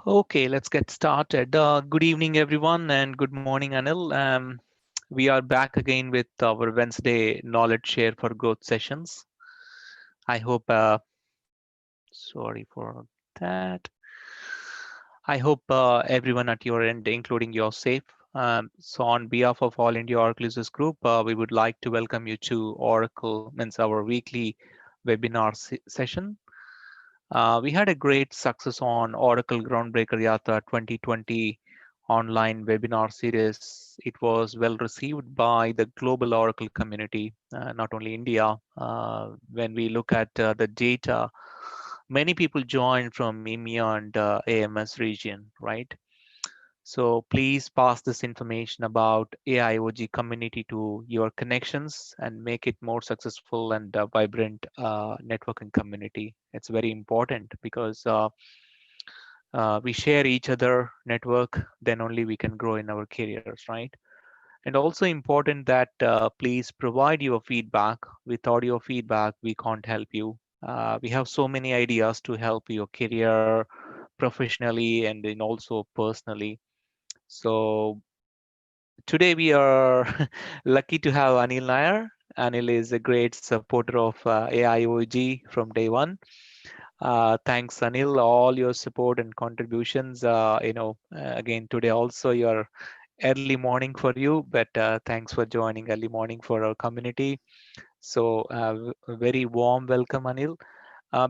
Okay, let's get started. Good evening, everyone, and good morning, Anil. We are back again with our Wednesday Knowledge Share for Growth sessions. I hope, sorry for that. I hope everyone at your end, including you're safe. So, on behalf of All India Oracle Users Group, we would like to welcome you to Oracle, means our weekly webinar session. We had a great success on Oracle Groundbreaker Yatra 2020 online webinar series. It was well received by the global Oracle community, not only India. When we look at the data, many people joined from EMEA and AMS region, right? So please pass this information about AIOG community to your connections and make it more successful and vibrant networking community. It's very important because we share each other network, then only we can grow in our careers, right? And also important that please provide your feedback. Without your feedback, we can't help you. We have so many ideas to help your career professionally and then also personally. So today we are lucky to have Anil Nair. Anil is a great supporter of AIOG from day one. Thanks, Anil, all your support and contributions. Again, today also your early morning for you, but thanks for joining early morning for our community. So a very warm welcome, Anil.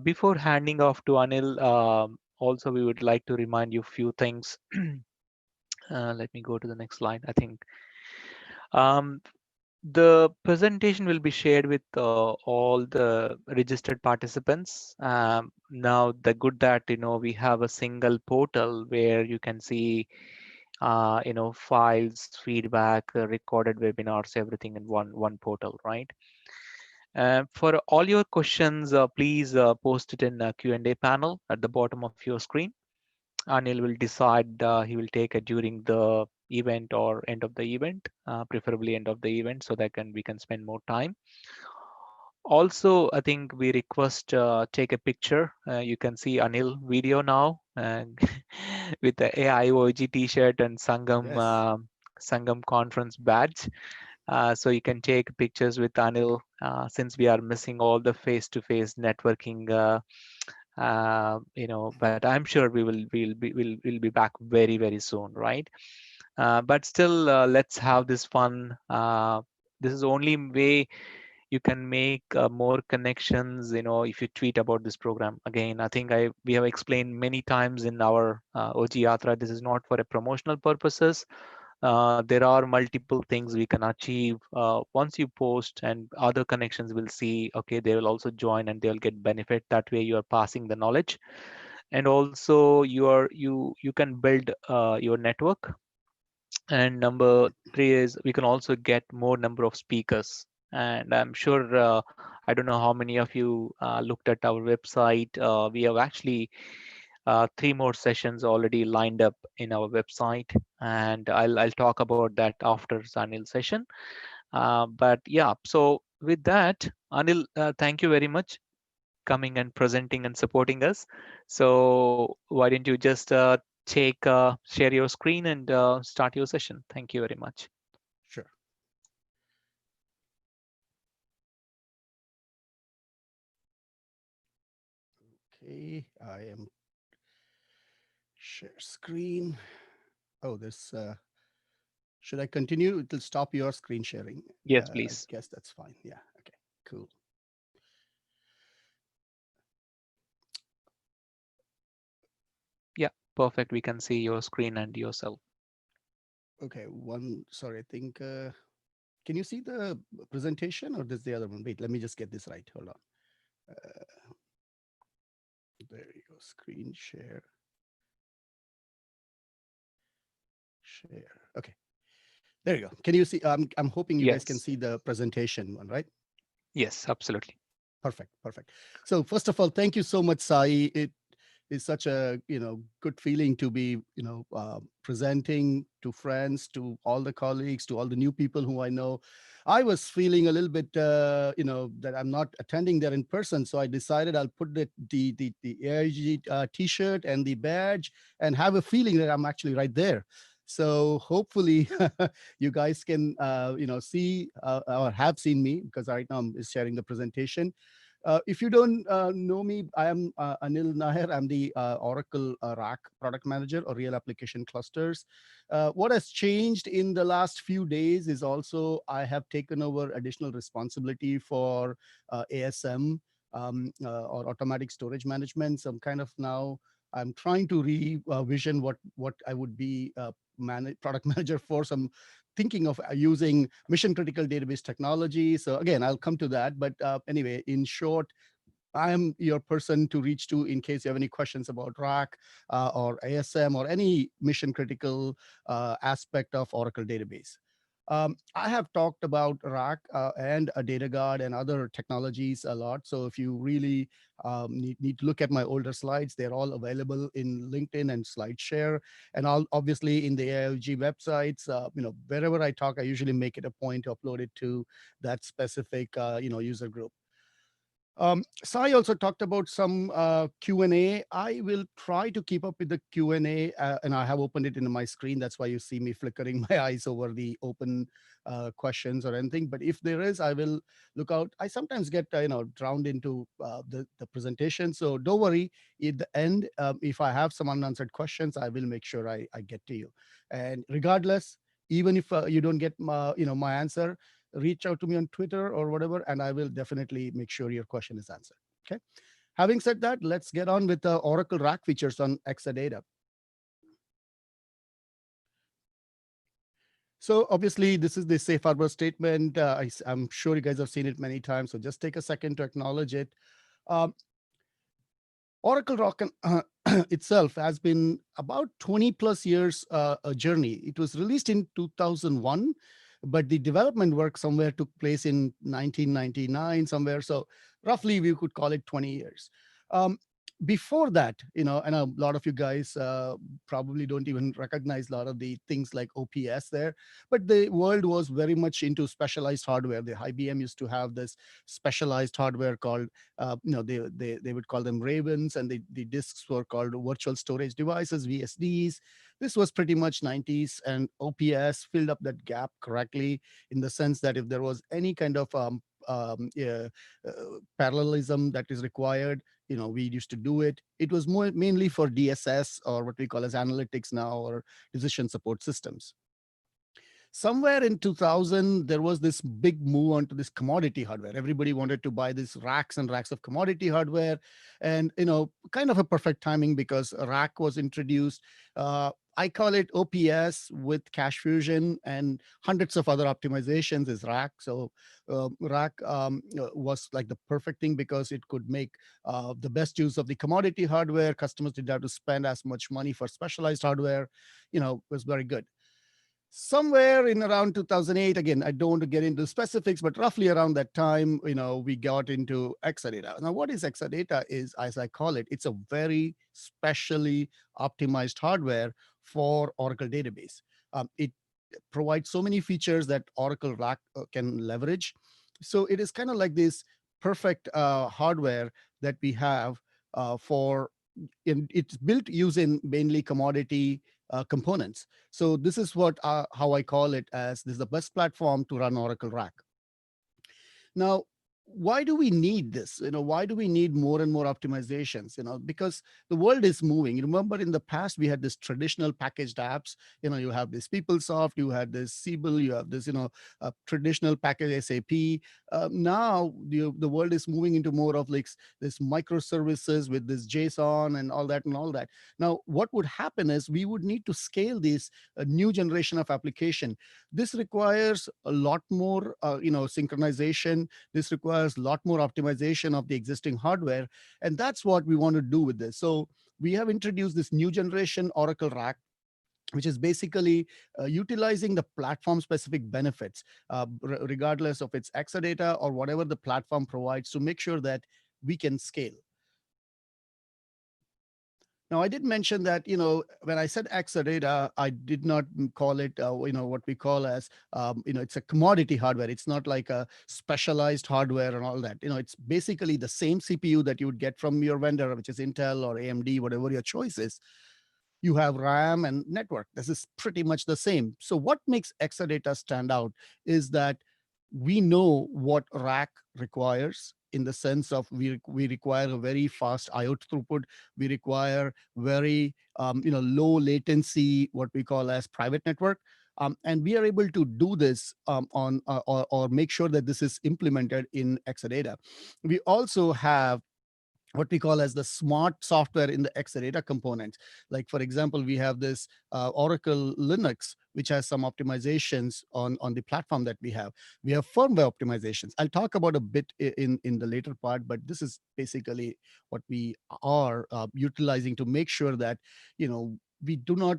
Before handing off to Anil, also we would like to remind you a few things. Let me go to the next slide. I think um, the presentation will be shared with all the registered participants. Now, the good that we have a single portal where you can see files, feedback, recorded webinars, everything in one portal, right? For all your questions, please post it in a Q&A panel at the bottom of your screen. Anil will decide he will take it during the event or end of the event, preferably end of the event, so that we can spend more time. Also, I think we request take a picture. You can see Anil video now with the AIOG T-shirt and Yes. Sangam conference badge. So you can take pictures with Anil since we are missing all the face-to-face networking. But I'm sure we'll be back very soon, right? But still, let's have this fun. This is the only way you can make more connections, if you tweet about this program. Again, I think we have explained many times in our OG Yatra, this is not for a promotional purposes. There are multiple things we can achieve once you post, and other connections will see, okay, they will also join and they'll get benefit. That way you are passing the knowledge, and also you can build your network. And number three is we can also get more number of speakers. And I'm sure, I don't know how many of you looked at our website. We have actually three more sessions already lined up in our website, and I'll talk about that after Anil's session. But yeah, so with that, Anil, thank you very much coming and presenting and supporting us. So why don't you just share your screen and start your session. Thank you very much. Sure. Okay, I am share screen. Oh, this, should I continue? It will stop your screen sharing. Yes, I please. guess that's fine. Yeah, okay, cool. Yeah, perfect. We can see your screen and yourself. Okay, sorry, I think, can you see the presentation or this the other one? Wait, let me just get this right. Hold on. There you go, screen share. Share, okay. There you go. Can you see? I'm hoping you guys can Yes. see the presentation one, right? Yes, absolutely. Perfect, perfect. So first of all, thank you so much, Sai. It is such a good feeling to be presenting to friends, to all the colleagues, to all the new people who I know. I was feeling a little bit, that I'm not attending there in person. So I decided I'll put the AIOUG T-shirt and the badge and have a feeling that I'm actually right there. So hopefully you guys can, see or have seen me, because right now I'm sharing the presentation. If you don't know me, I am Anil Nair. I'm the Oracle RAC product manager, or real application clusters. What has changed in the last few days is also I have taken over additional responsibility for ASM, or automatic storage management. So I'm kind of now I'm trying to revision what I would be product manager for. Some thinking of using mission critical database technology. So again, I'll come to that. But anyway, in short, I am your person to reach to in case you have any questions about RAC or ASM or any mission critical aspect of Oracle database. I have talked about RAC and a data guard and other technologies a lot. So if you really need to look at my older slides, they're all available in LinkedIn and SlideShare, and all obviously in the AIOUG websites. Wherever I talk, I usually make it a point to upload it to that specific user group. Sai also talked about some Q&A. I will try to keep up with the Q&A, and I have opened it in my screen. That's why you see me flickering my eyes over the open questions or anything. But if there is, I will look out. I sometimes get drowned into the presentation, so don't worry. At the end, if I have some unanswered questions, I will make sure I get to you. And regardless, even if you don't get my answer, reach out to me on Twitter or whatever, and I will definitely make sure your question is answered. Okay. Having said that, let's get on with the Oracle RAC features on Exadata. So obviously, this is the safe harbor statement. I'm sure you guys have seen it many times, so just take a second to acknowledge it. Oracle RAC itself has been about 20 plus years a journey. It was released in 2001, but the development work somewhere took place in 1999 somewhere. So roughly we could call it 20 years. Before that, and a lot of you guys probably don't even recognize a lot of the things like OPS there, but the world was very much into specialized hardware. The IBM used to have this specialized hardware called, they would call them Ravens, and the disks were called virtual storage devices, VSDs. This was pretty much 90s, and OPS filled up that gap correctly, in the sense that if there was any kind of parallelism that is required, we used to do it. It was mainly for DSS, or what we call as analytics now, or decision support systems. Somewhere in 2000, there was this big move onto this commodity hardware. Everybody wanted to buy these racks and racks of commodity hardware, and kind of a perfect timing, because a rack was introduced. I call it OPS with cache fusion and hundreds of other optimizations is rack. So rack was like the perfect thing, because it could make the best use of the commodity hardware. Customers didn't have to spend as much money for specialized hardware. Was very good. Somewhere in around 2008, again, I don't want to get into specifics, but roughly around that time, we got into Exadata. Now, what is Exadata is, as I call it, it's a very specially optimized hardware for Oracle database. It provides so many features that Oracle RAC can leverage. So it is kind of like this perfect hardware that we have it's built using mainly commodity components. So this is how I call it as, this is the best platform to run Oracle RAC. Now, why do we need this? Why do we need more and more optimizations? Because the world is moving. You remember in the past, we had this traditional packaged apps. You have this PeopleSoft, you had this Siebel, you have this, traditional package SAP. Now the world is moving into more of like this microservices with this JSON and all that. Now, what would happen is we would need to scale this new generation of application. This requires a lot more, synchronization. This requires a lot more optimization of the existing hardware. And that's what we want to do with this. So we have introduced this new generation Oracle RAC, which is basically utilizing the platform specific benefits, regardless of its Exadata or whatever the platform provides, to make sure that we can scale. Now, I did mention that, when I said Exadata, I did not call it, what we call as, it's a commodity hardware. It's not like a specialized hardware and all that. It's basically the same CPU that you would get from your vendor, which is Intel or AMD, whatever your choice is. You have RAM and network. This is pretty much the same. So what makes Exadata stand out is that we know what RAC requires, in the sense of we require a very fast IO throughput. We require very low latency, what we call as private network. And we are able to do this on or make sure that this is implemented in Exadata. We also have what we call as the smart software in the Exadata components. Like, for example, we have this Oracle Linux, which has some optimizations on the platform that we have. We have firmware optimizations. I'll talk about a bit in the later part, but this is basically what we are utilizing to make sure that, we do not,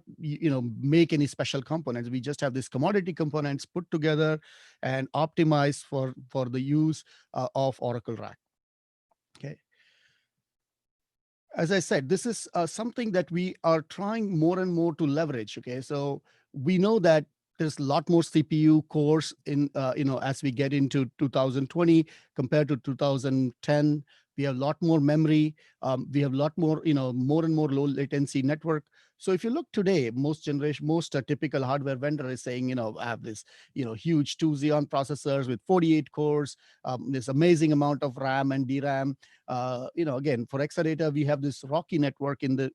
make any special components. We just have these commodity components put together and optimized for the use of Oracle RAC. Okay. As I said, this is something that we are trying more and more to leverage. Okay, so we know that there's a lot more CPU cores in, as we get into 2020 compared to 2010. We have a lot more memory. We have a lot more, more and more low latency network. So if you look today, most typical hardware vendor is saying, I have this, huge 2 Xeon processors with 48 cores, this amazing amount of RAM and DRAM. Again, for Exadata, we have this ROCE network in the,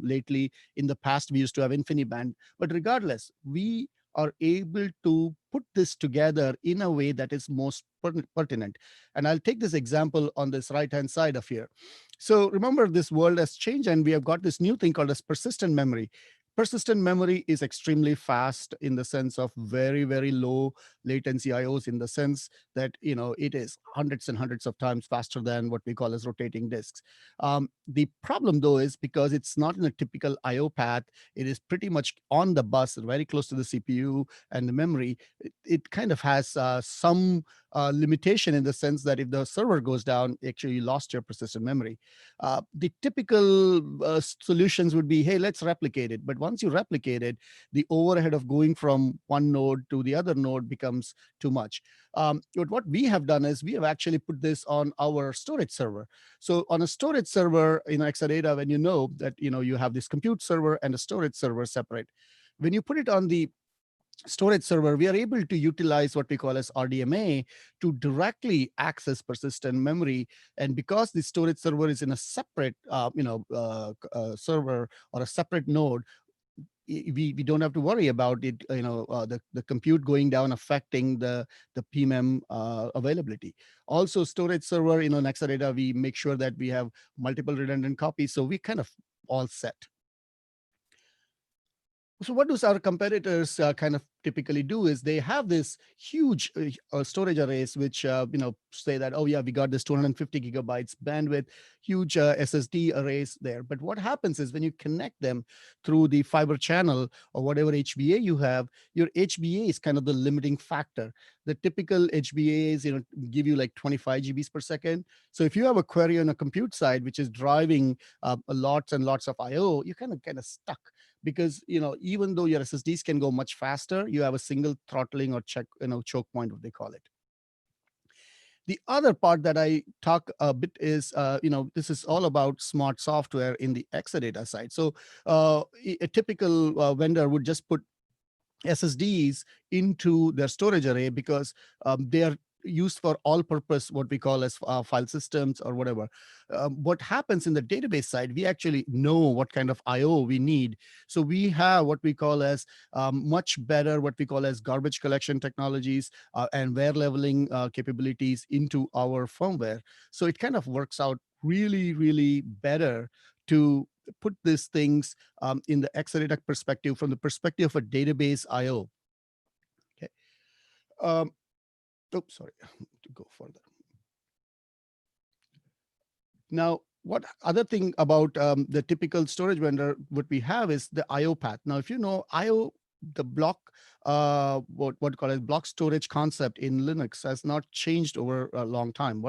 lately. In the past, we used to have InfiniBand. But regardless, we are able to put this together in a way that is most pertinent. And I'll take this example on this right-hand side of here. So remember, this world has changed, and we have got this new thing called as persistent memory. Persistent memory is extremely fast in the sense of very, very low latency IOs, in the sense that, it is hundreds and hundreds of times faster than what we call as rotating disks. The problem, though, is because it's not in a typical IO path, it is pretty much on the bus, very close to the CPU and the memory. It kind of has some limitation, in the sense that if the server goes down, actually you lost your persistent memory. The typical solutions would be, hey, let's replicate it. But once you replicate it, the overhead of going from one node to the other node becomes too much. But what we have done is we have actually put this on our storage server. So on a storage server in Exadata, when you know that you have this compute server and a storage server separate, when you put it on the storage server, we are able to utilize what we call as RDMA to directly access persistent memory. And because the storage server is in a separate server or a separate node, we don't have to worry about it, the compute going down affecting the PMEM availability. Also, storage server, in Exadata, we make sure that we have multiple redundant copies, so we kind of all set. So what do our competitors kind of typically do is they have this huge storage arrays, which say that, oh yeah, we got this 250 gigabytes bandwidth, huge SSD arrays there. But what happens is when you connect them through the fiber channel or whatever HBA you have, your HBA is kind of the limiting factor. The typical HBAs, give you like 25 GBs per second. So if you have a query on a compute side, which is driving lots and lots of IO, you kind of stuck. Because even though your SSDs can go much faster, you have a single throttling or choke point, what they call it. The other part that I talk a bit is, this is all about smart software in the Exadata side. So a typical vendor would just put SSDs into their storage array because they are used for all purpose, what we call as file systems or whatever. What happens in the database side, we actually know what kind of IO we need. So we have what we call as much better, what we call as garbage collection technologies and ware leveling capabilities into our firmware. So it kind of works out really, really better to put these things in the Exadata perspective, from the perspective of a database IO. Okay. Oops, sorry, to go further. Now, what other thing about the typical storage vendor, what we have is the IO path. Now, if you know IO, the block, what call it block storage concept in Linux has not changed over a long time.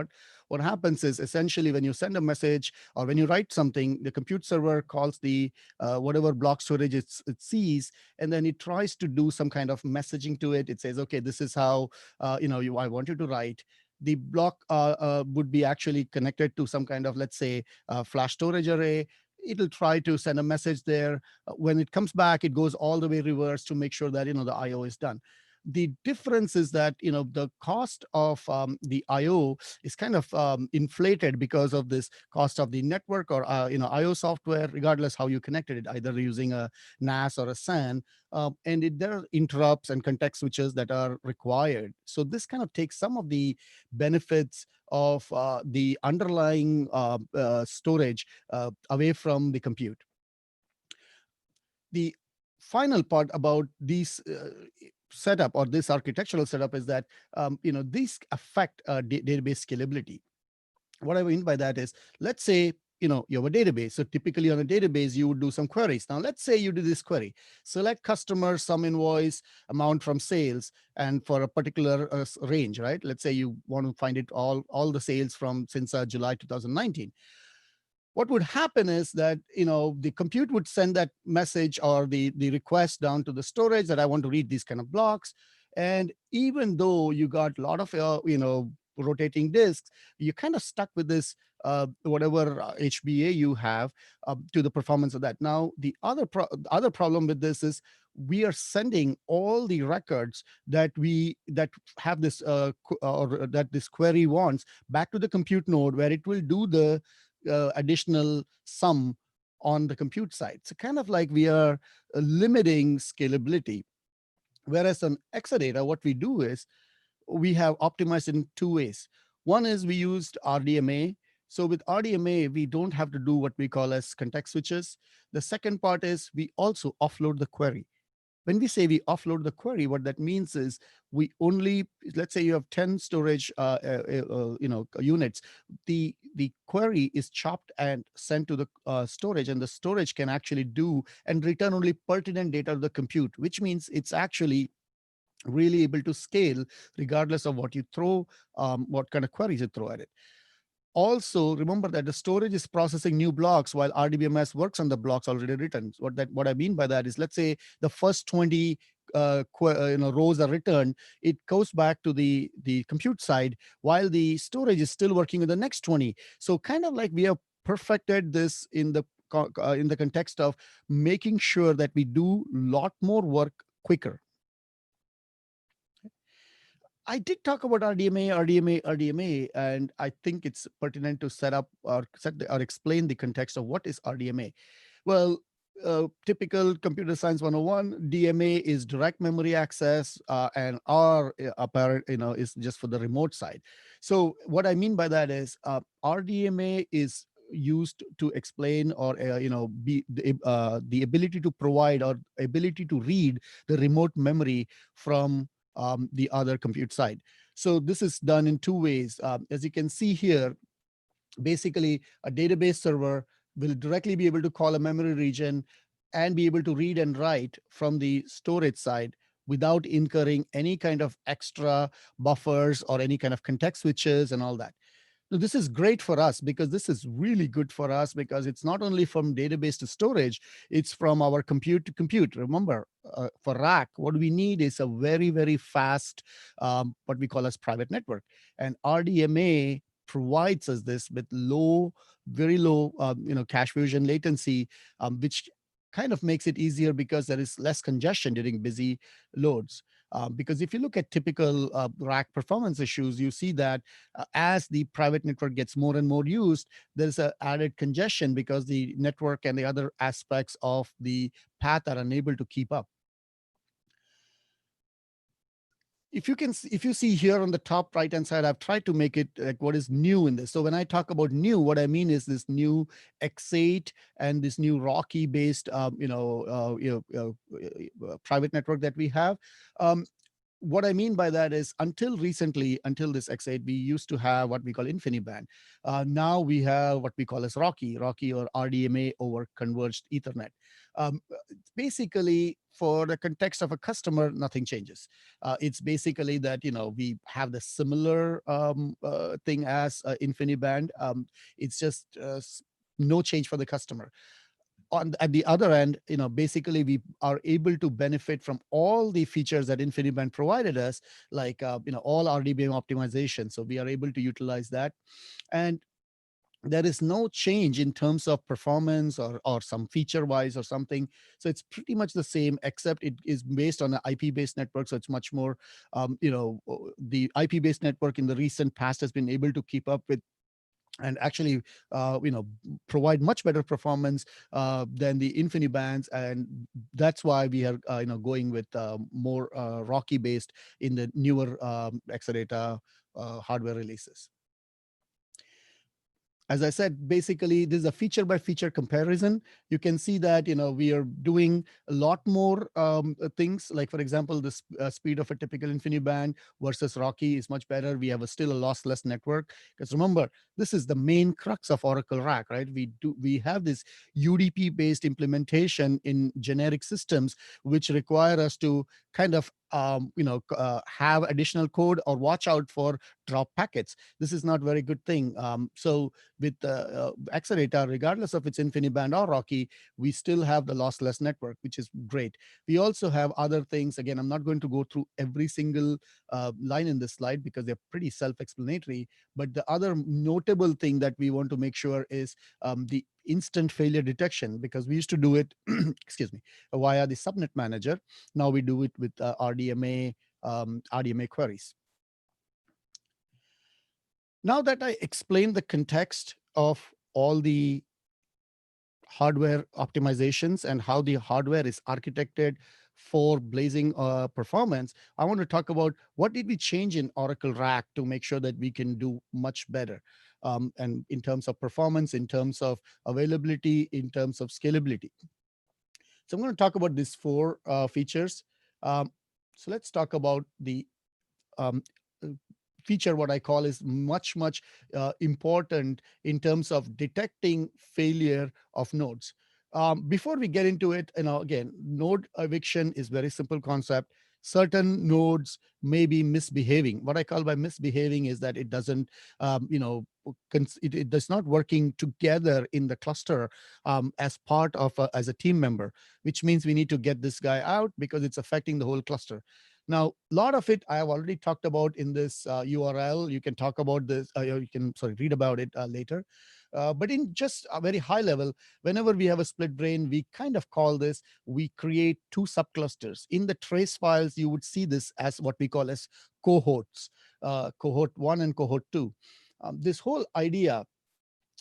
what happens is essentially when you send a message or when you write something, the compute server calls the whatever block storage it sees, and then it tries to do some kind of messaging to it. It says, okay, this is how I want you to write. The block would be actually connected to some kind of, let's say, flash storage array. It'll try to send a message there. When it comes back, it goes all the way reverse to make sure that the IO is done. The difference is that the cost of the IO is kind of inflated because of this cost of the network or IO software, regardless how you connected it, either using a NAS or a SAN. There are interrupts and context switches that are required. So this kind of takes some of the benefits of the underlying storage away from the compute. The final part about these setup or this architectural setup is that these affect database scalability. What I mean by that is, let's say you have a database. So typically on a database, you would do some queries. Now, let's say you do this query: select customer, sum invoice, amount from sales, and for a particular range, right? Let's say you want to find it all the sales from since July 2019. What would happen is that the compute would send that message or the request down to the storage that I want to read these kind of blocks. And even though you got a lot of rotating disks, you're kind of stuck with this whatever HBA you have to the performance of that. Now, the other problem with this is we are sending all the records that have this or that this query wants back to the compute node, where it will do the additional sum on the compute side. So kind of like we are limiting scalability. Whereas on Exadata, what we do is we have optimized in two ways. One is we used RDMA. So with RDMA, we don't have to do what we call as context switches. The second part is we also offload the query. When we say we offload the query, what that means is we only, let's say you have 10 storage units. The query is chopped and sent to the storage, and the storage can actually do and return only pertinent data to the compute, which means it's actually really able to scale regardless of what you throw, what kind of queries you throw at it. Also, remember that the storage is processing new blocks while RDBMS works on the blocks already written. What I mean by that is, let's say the first 20 rows are returned, it goes back to the compute side while the storage is still working with the next 20. So kind of like we have perfected this in the context of making sure that we do a lot more work quicker. I did talk about RDMA, and I think it's pertinent to set up or explain the context of what is RDMA. Well, typical computer science 101, DMA is direct memory access, and R apparent, is just for the remote side. So what I mean by that is RDMA is used to explain or be the ability to provide or ability to read the remote memory from the other compute side. So this is done in two ways. As you can see here, basically a database server will directly be able to call a memory region and be able to read and write from the storage side without incurring any kind of extra buffers or any kind of context switches and all that. So this is great for us because this is really good for us because it's not only from database to storage, it's from our compute to compute. Remember, for RAC, what we need is a very, very fast, what we call as private network. And RDMA provides us this with very low, cache fusion latency, which kind of makes it easier because there is less congestion during busy loads. Because if you look at typical RAC performance issues, you see that as the private network gets more and more used, there's an added congestion because the network and the other aspects of the path are unable to keep up. If you see here on the top right hand side, I've tried to make it like what is new in this. So when I talk about new, what I mean is this new X8 and this new ROCE based private network that we have. what I mean by that is until recently, until this X8, we used to have what we call InfiniBand. Now we have what we call as ROCE or RDMA over converged Ethernet. Um, Basically, for the context of a customer, nothing changes. It's basically that, we have the similar thing as InfiniBand. It's just no change for the customer. At the other end, basically we are able to benefit from all the features that InfiniBand provided us, like all RDMA optimization. So we are able to utilize that, and there is no change in terms of performance or some feature wise or something. So it's pretty much the same, except it is based on an IP based network. So it's much more, the IP based network in the recent past has been able to keep up with and actually provide much better performance than the InfiniBands, and that's why we are going with more ROCE based in the newer Exadata hardware releases. As I said, basically, this is a feature by feature comparison. You can see that, we are doing a lot more things. Like, for example, the speed of a typical InfiniBand versus ROCE is much better. We have still a lossless network. Because remember, this is the main crux of Oracle RAC, right? We have this UDP-based implementation in generic systems, which require us to kind of have additional code or watch out for drop packets. This is not very good thing. So with Accelerator, regardless of its InfiniBand or ROCE, we still have the lossless network, which is great. We also have other things. Again, I'm not going to go through every single line in this slide because they're pretty self-explanatory. But the other notable thing that we want to make sure is the instant failure detection, because we used to do it, excuse me, via the subnet manager. Now we do it with RDMA queries. Now that I explained the context of all the hardware optimizations and how the hardware is architected for blazing performance, I want to talk about what did we change in Oracle RAC to make sure that we can do much better. And in terms of performance, in terms of availability, in terms of scalability. So I'm going to talk about these four features. So let's talk about the um, feature, what I call is much important in terms of detecting failure of nodes. Before we get into it, again, node eviction is very simple concept. Certain nodes may be misbehaving. What I call by misbehaving is that it doesn't, it does not working together in the cluster as part of as a team member, which means we need to get this guy out because it's affecting the whole cluster. Now, a lot of it I have already talked about in this URL. You can talk about this, you can read about it later. But in just a very high level, whenever we have a SplitBrain, we kind of call this, we create two subclusters. In the trace files, you would see this as what we call as cohorts, cohort 1 and cohort 2. This whole idea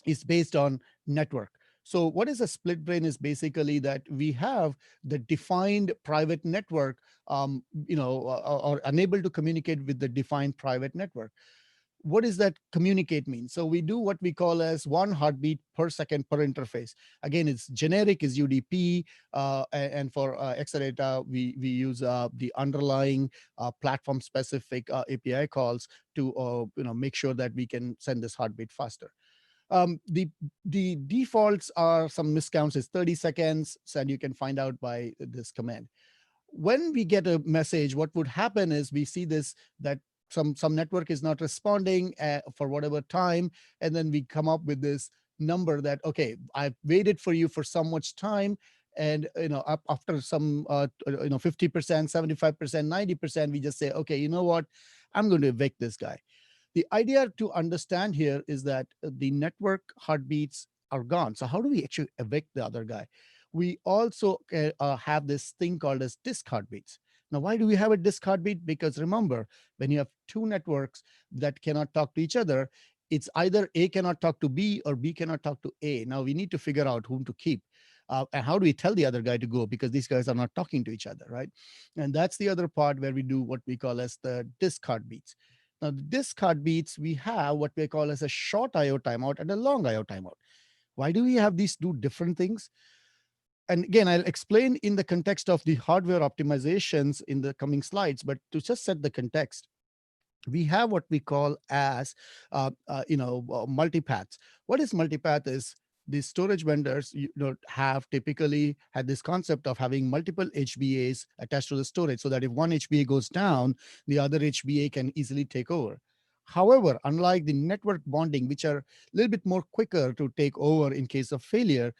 is based on network. So what is a SplitBrain is basically that we have the defined private network, or unable to communicate with the defined private network. What does that communicate mean? So we do what we call as 1 heartbeat per second per interface. Again, it's generic is UDP, and for Exadata, we use the underlying platform specific API calls to make sure that we can send this heartbeat faster. The defaults are some miscounts is 30 seconds, and you can find out by this command. When we get a message, what would happen is we see this, that some network is not responding for whatever time, and then we come up with this number that, okay, I've waited for you for so much time, and after some 50%, 75%, 90%, we just say, okay, you know what, I'm going to evict this guy. The idea to understand here is that the network heartbeats are gone. So how do we actually evict the other guy? We also have this thing called as disk heartbeats. Now, why do we have a disk heartbeat? Because remember, when you have two networks that cannot talk to each other, it's either A cannot talk to B or B cannot talk to A. Now we need to figure out whom to keep. And how do we tell the other guy to go? Because these guys are not talking to each other, right? And that's the other part where we do what we call as the disk heartbeats. Now, the disk heartbeats, we have what we call as a short IO timeout and a long IO timeout. Why do we have these two different things? And again, I'll explain in the context of the hardware optimizations in the coming slides, but to just set the context, we have what we call as multipaths. What is multipath is the storage vendors have typically had this concept of having multiple HBAs attached to the storage, so that if one HBA goes down, the other HBA can easily take over. However, unlike the network bonding, which are a little bit more quicker to take over in case of failure,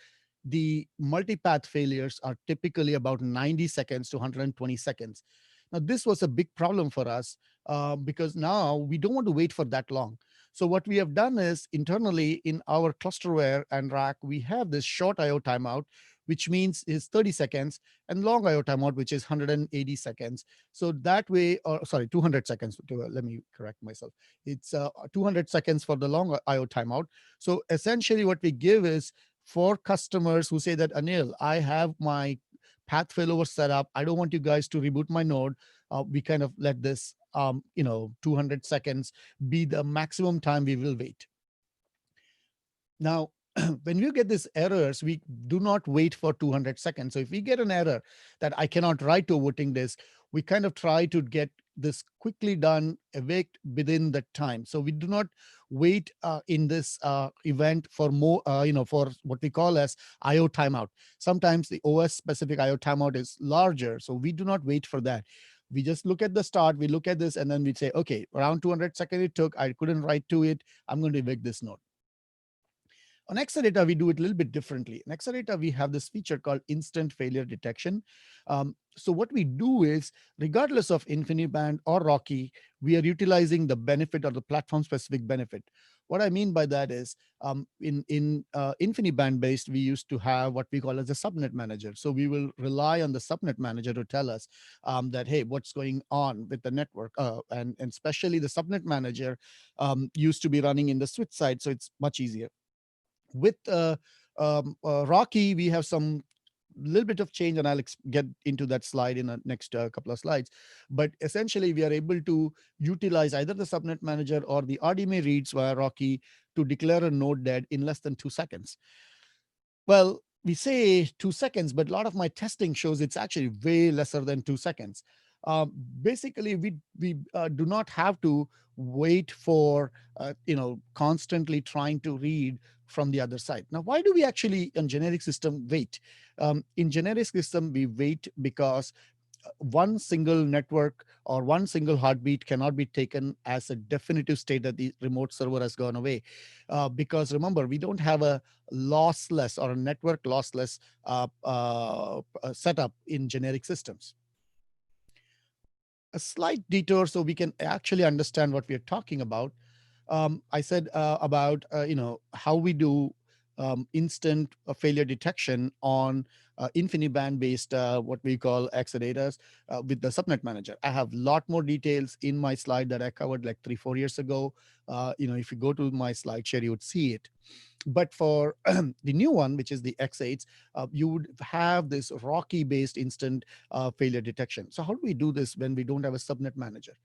the multipath failures are typically about 90 seconds to 120 seconds. Now, this was a big problem for us because now we don't want to wait for that long. So what we have done is internally in our clusterware and RAC, we have this short IO timeout, which means is 30 seconds, and long IO timeout, which is 180 seconds. So that way, or sorry, 200 seconds. Let me correct myself. It's 200 seconds for the long IO timeout. So essentially what we give is for customers who say that, Anil, I have my path failover set up. I don't want you guys to reboot my node. We kind of let this, 200 seconds be the maximum time we will wait. Now, when you get these errors, we do not wait for 200 seconds. So if we get an error that I cannot write to a voting disk, we kind of try to get this quickly done, evict within that time. So we do not wait in this event for more, for what we call as IO timeout. Sometimes the OS specific IO timeout is larger, so we do not wait for that. We just look at the start, we look at this, and then we say, okay, around 200 seconds it took, I couldn't write to it, I'm going to evict this node. On Exadata, we do it a little bit differently. In Exadata, we have this feature called instant failure detection. So what we do is, regardless of InfiniBand or ROCE, we are utilizing the benefit or the platform-specific benefit. What I mean by that is, in InfiniBand based, we used to have what we call as a subnet manager. So we will rely on the subnet manager to tell us that, hey, what's going on with the network? And especially the subnet manager used to be running in the switch side, so it's much easier. With ROCE, we have some little bit of change, and I'll get into that slide in the next couple of slides. But essentially, we are able to utilize either the subnet manager or the RDMA reads via ROCE to declare a node dead in less than 2 seconds. Well, we say 2 seconds, but a lot of my testing shows it's actually way lesser than 2 seconds. Basically, we do not have to wait for, constantly trying to read from the other side. Now, why do we actually, in generic system, wait? In generic system, we wait because one single network or one single heartbeat cannot be taken as a definitive state that the remote server has gone away. Because remember, we don't have a lossless or a network lossless setup in generic systems. A slight detour so we can actually understand what we are talking about. I said about how we do instant failure detection on InfiniBand based what we call Exadatas with the subnet manager. I have a lot more details in my slide that I covered like 3-4 years ago. If you go to my slide share, you would see it. But for the new one, which is the X8s, you would have this ROCE-based instant failure detection. So how do we do this when we don't have a subnet manager?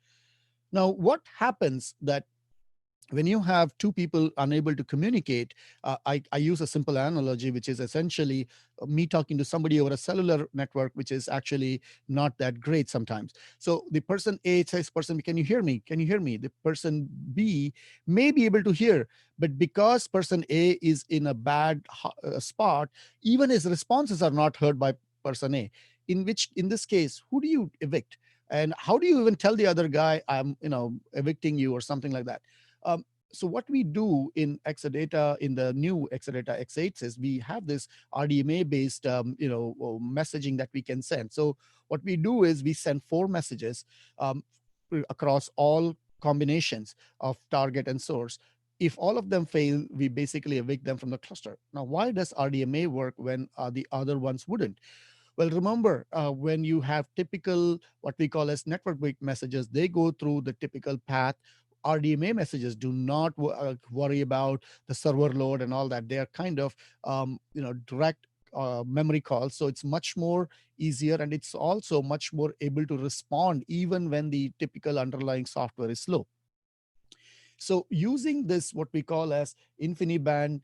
Now, what happens that when you have two people unable to communicate, I use a simple analogy, which is essentially me talking to somebody over a cellular network, which is actually not that great sometimes. So the person A says, person B, can you hear me? Can you hear me? The person B may be able to hear, but because person A is in a bad spot, even his responses are not heard by person A. In this case, who do you evict? And how do you even tell the other guy, I'm evicting you or something like that? So what we do in Exadata, in the new Exadata X8s, is we have this RDMA-based, messaging that we can send. So what we do is we send 4 messages across all combinations of target and source. If all of them fail, we basically evict them from the cluster. Now, why does RDMA work when the other ones wouldn't? Well, remember, when you have typical, what we call as network-based messages, they go through the typical path. RDMA messages do not worry about the server load and all that. They are kind of, direct memory calls. So it's much more easier, and it's also much more able to respond even when the typical underlying software is slow. So using this, what we call as InfiniBand,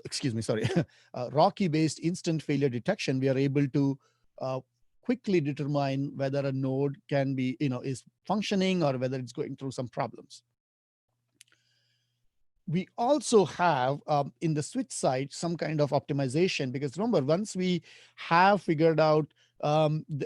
excuse me, sorry, ROCE-based instant failure detection, we are able to uh, quickly determine whether a node can be, is functioning or whether it's going through some problems. We also have in the switch side some kind of optimization, because remember, once we have figured out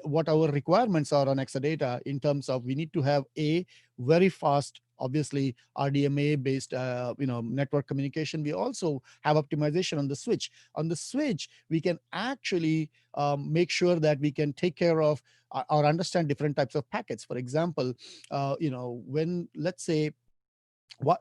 what our requirements are on Exadata, in terms of we need to have a very fast, obviously RDMA based network communication. We also have optimization on the switch. On the switch, we can actually make sure that we can take care of or understand different types of packets. For example, when, let's say,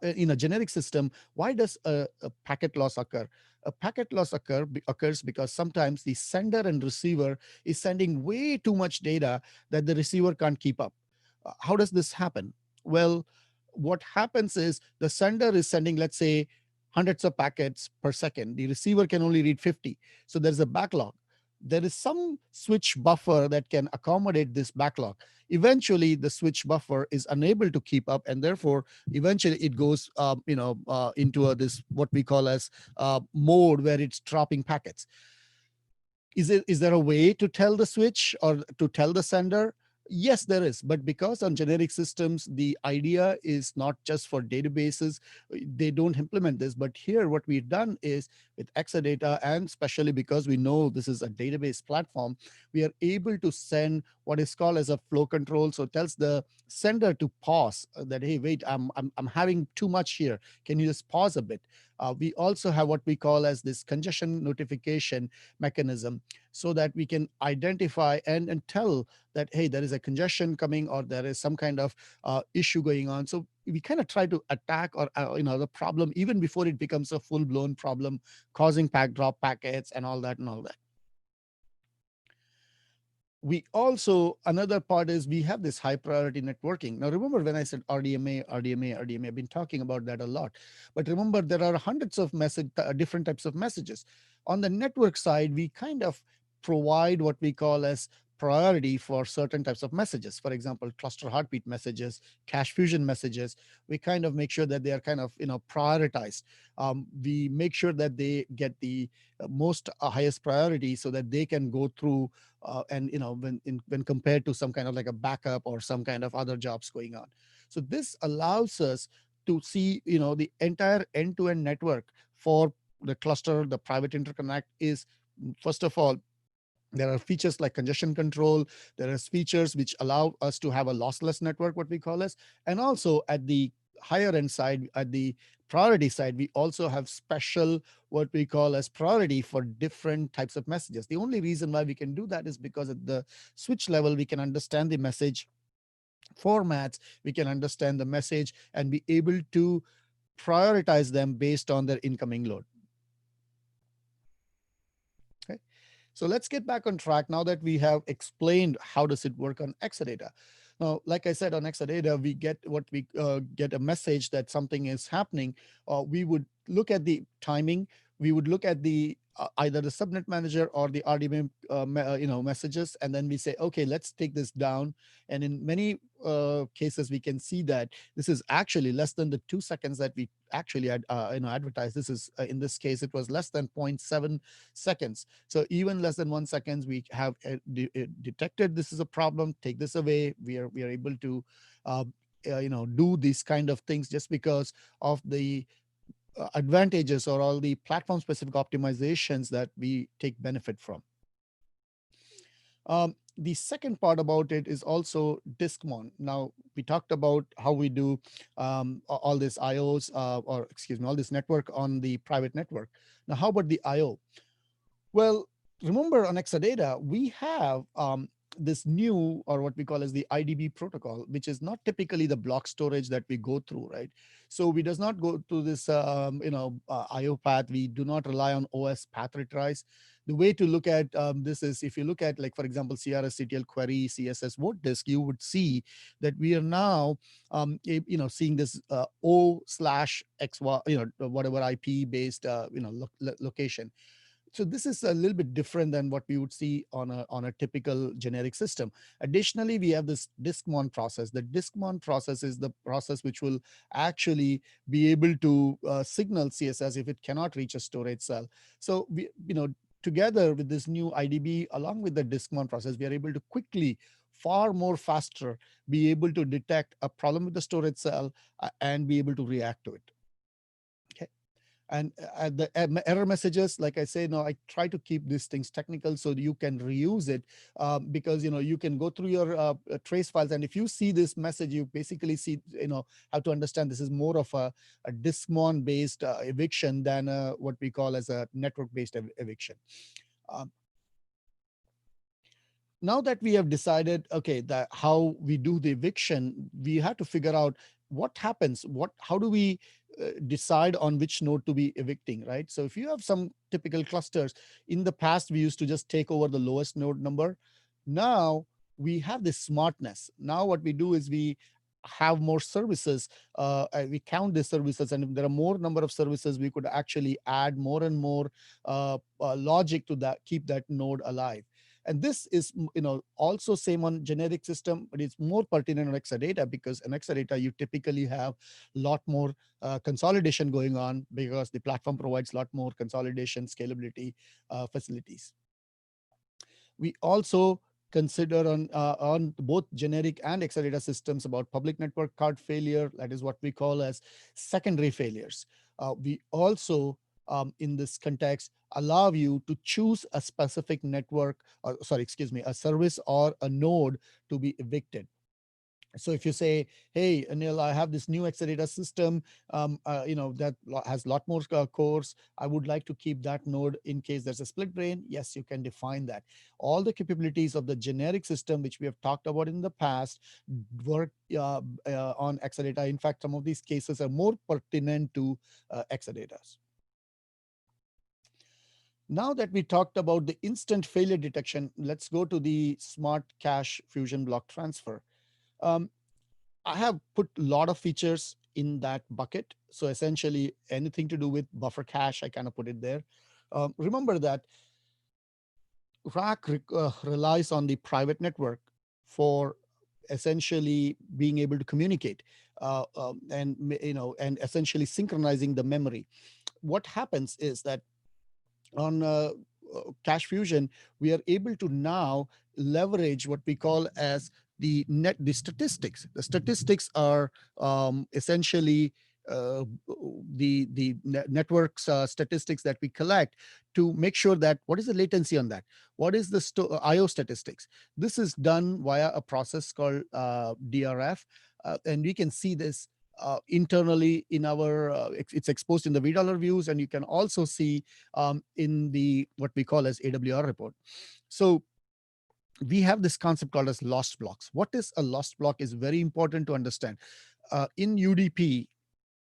in a generic system, why does a packet loss occur? A packet loss occurs because sometimes the sender and receiver is sending way too much data that the receiver can't keep up. How does this happen? Well, what happens is the sender is sending, let's say, hundreds of packets per second. The receiver can only read 50. So there's a backlog. There is some switch buffer that can accommodate this backlog. Eventually, the switch buffer is unable to keep up, and therefore, eventually, it goes, into this what we call as mode where it's dropping packets. Is there a way to tell the switch or to tell the sender? Yes, there is. But because on generic systems, the idea is not just for databases, they don't implement this. But here, what we've done is with Exadata, and especially because we know this is a database platform, we are able to send what is called as a flow control. So it tells the sender to pause, that, hey, wait, I'm having too much here. Can you just pause a bit? We also have what we call as this congestion notification mechanism, so that we can identify and tell that, hey, there is a congestion coming, or there is some kind of issue going on. So we kind of try to attack or the problem even before it becomes a full-blown problem, causing drop packets and all that and all that. We also, another part is we have this high priority networking. Now, remember when I said RDMA, I've been talking about that a lot. But remember, there are hundreds of different types of messages. On the network side, we kind of provide what we call as priority for certain types of messages. For example, cluster heartbeat messages, cache fusion messages. We kind of make sure that they are kind of prioritized. We make sure that they get the most highest priority, so that they can go through and when compared to some kind of like a backup or some kind of other jobs going on. So this allows us to see the entire end-to-end network for the cluster. The private interconnect is, first of all, there are features like congestion control. There are features which allow us to have a lossless network, what we call as. And also at the higher end side, at the priority side, we also have special what we call as priority for different types of messages. The only reason why we can do that is because at the switch level, we can understand the message formats, we can understand the message and be able to prioritize them based on their incoming load. Okay. So let's get back on track now that we have explained how does it work on Exadata. Now, like I said, on Exadata, we get get a message that something is happening. We would look at the timing. We would look at the either the subnet manager or the RDMA messages, and then we say, okay, let's take this down. And in many cases, we can see that this is actually less than the 2 seconds that we actually advertised. This is in this case, it was less than 0.7 seconds. So even less than 1 second, we have detected this is a problem. Take this away. We are able to do these kind of things just because of the advantages or all the platform specific optimizations that we take benefit from. The second part about it is also Diskmon. Now, we talked about how we do all this IOs, or excuse me, all this network on the private network. Now, how about the IO? Well, remember on Exadata, we have this new, or what we call as the IDB protocol, which is not typically the block storage that we go through, right? So we does not go to this, IO path. We do not rely on OS path retries. The way to look at this is, if you look at, like, for example, CRS-CTL query, CSS vote disk, you would see that we are now, seeing this O/XY, whatever IP based, location. So this is a little bit different than what we would see on a typical generic system. Additionally, we have this Diskmon process. The Diskmon process is the process which will actually be able to signal CSS if it cannot reach a storage cell. So we, together with this new IDB, along with the Diskmon process, we are able to quickly, far more faster, be able to detect a problem with the storage cell and be able to react to it. And the error messages, like I say, no, I try to keep these things technical so you can reuse it, because you can go through your trace files, and if you see this message, you basically see how to understand this is more of a Diskmon based eviction than what we call as a network based eviction. Now that we have decided, okay, that how we do the eviction, we have to figure out what happens, how do we decide on which node to be evicting, right? So if you have some typical clusters, in the past, we used to just take over the lowest node number. Now we have this smartness. Now what we do is we have more services, we count the services, and if there are more number of services, we could actually add more and more logic to that, keep that node alive. And this is, also same on generic system, but it's more pertinent on Exadata, because in Exadata, you typically have a lot more consolidation going on, because the platform provides a lot more consolidation, scalability facilities. We also consider on both generic and Exadata systems about public network card failure. That is what we call as secondary failures. We also, in this context, allow you to choose a specific network, or a service or a node to be evicted. So if you say, hey, Anil, I have this new Exadata system, that has a lot more cores. I would like to keep that node in case there's a SplitBrain. Yes, you can define that. All the capabilities of the generic system, which we have talked about in the past, work on Exadata. In fact, some of these cases are more pertinent to Exadatas. Now that we talked about the instant failure detection, let's go to the smart cache fusion block transfer. I have put a lot of features in that bucket. So essentially anything to do with buffer cache, I kind of put it there. Remember that RAC relies on the private network for essentially being able to communicate and essentially synchronizing the memory. What happens is that on cache fusion, we are able to now leverage what we call as the statistics. The statistics are essentially the network's statistics that we collect to make sure that what is the latency on that, what is the IO statistics. This is done via a process called DRF, and we can see this internally in our, it's exposed in the $V views, and you can also see in the what we call as AWR report. So we have this concept called as lost blocks. What is a lost block is very important to understand. In UDP,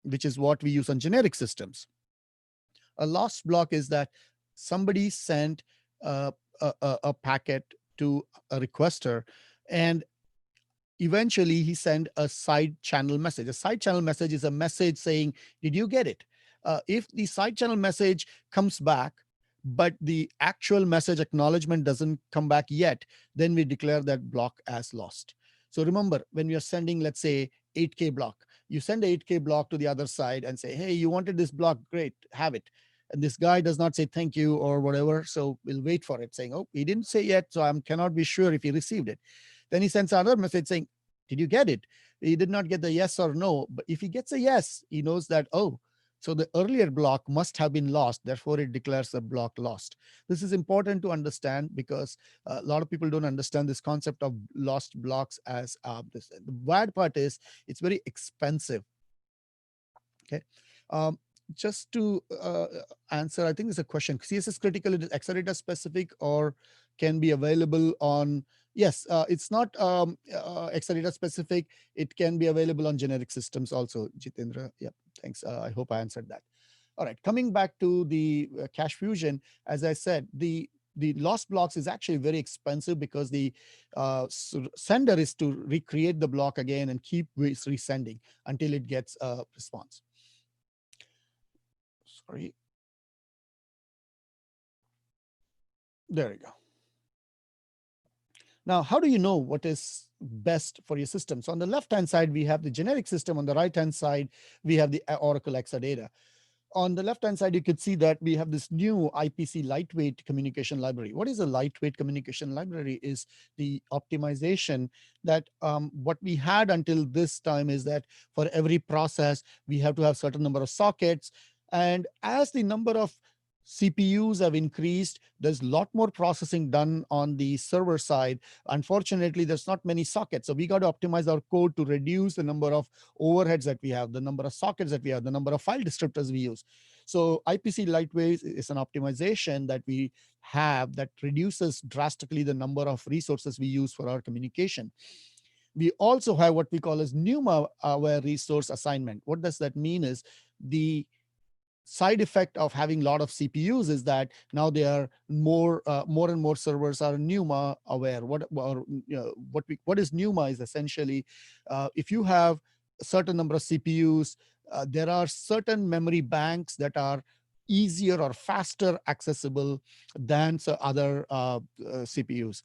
which is what we use on generic systems, a lost block is that somebody sent a packet to a requester, and eventually he sent a side channel message. A side channel message is a message saying, did you get it? If the side channel message comes back, but the actual message acknowledgement doesn't come back yet, then we declare that block as lost. So remember, when we are sending, let's say, 8K block, you send a 8K block to the other side and say, hey, you wanted this block, great, have it. And this guy does not say thank you or whatever, so we'll wait for it, saying, oh, he didn't say yet, so I cannot be sure if he received it. Then he sends another message saying, did you get it? He did not get the yes or no. But if he gets a yes, he knows that, oh, so the earlier block must have been lost. Therefore, it declares the block lost. This is important to understand because a lot of people don't understand this concept of lost blocks as this. The bad part is it's very expensive. Okay. Just to answer, I think it's a question. CSS critical, it is Accelerator specific or can be available on, yes, it's not Accelerator specific. It can be available on generic systems also, Jitendra. Yep, thanks. I hope I answered that. All right, coming back to the cache fusion, as I said, the lost blocks is actually very expensive because the sender is to recreate the block again and keep resending until it gets a response. Sorry. There you go. Now, how do you know what is best for your system? So on the left-hand side, we have the generic system. On the right-hand side, we have the Oracle Exadata. On the left-hand side, you could see that we have this new IPC lightweight communication library. What is a lightweight communication library? Is the optimization that what we had until this time is that for every process, we have to have certain number of sockets. And as the number of CPUs have increased, there's a lot more processing done on the server side. Unfortunately, there's not many sockets. So we got to optimize our code to reduce the number of overheads that we have, the number of sockets that we have, the number of file descriptors we use. So IPC Lightweight is an optimization that we have that reduces drastically the number of resources we use for our communication. We also have what we call as NUMA-aware resource assignment. What does that mean is the side effect of having a lot of CPUs is that now they are more and more servers are NUMA aware. What is NUMA is essentially if you have a certain number of CPUs, there are certain memory banks that are easier or faster accessible than other CPUs.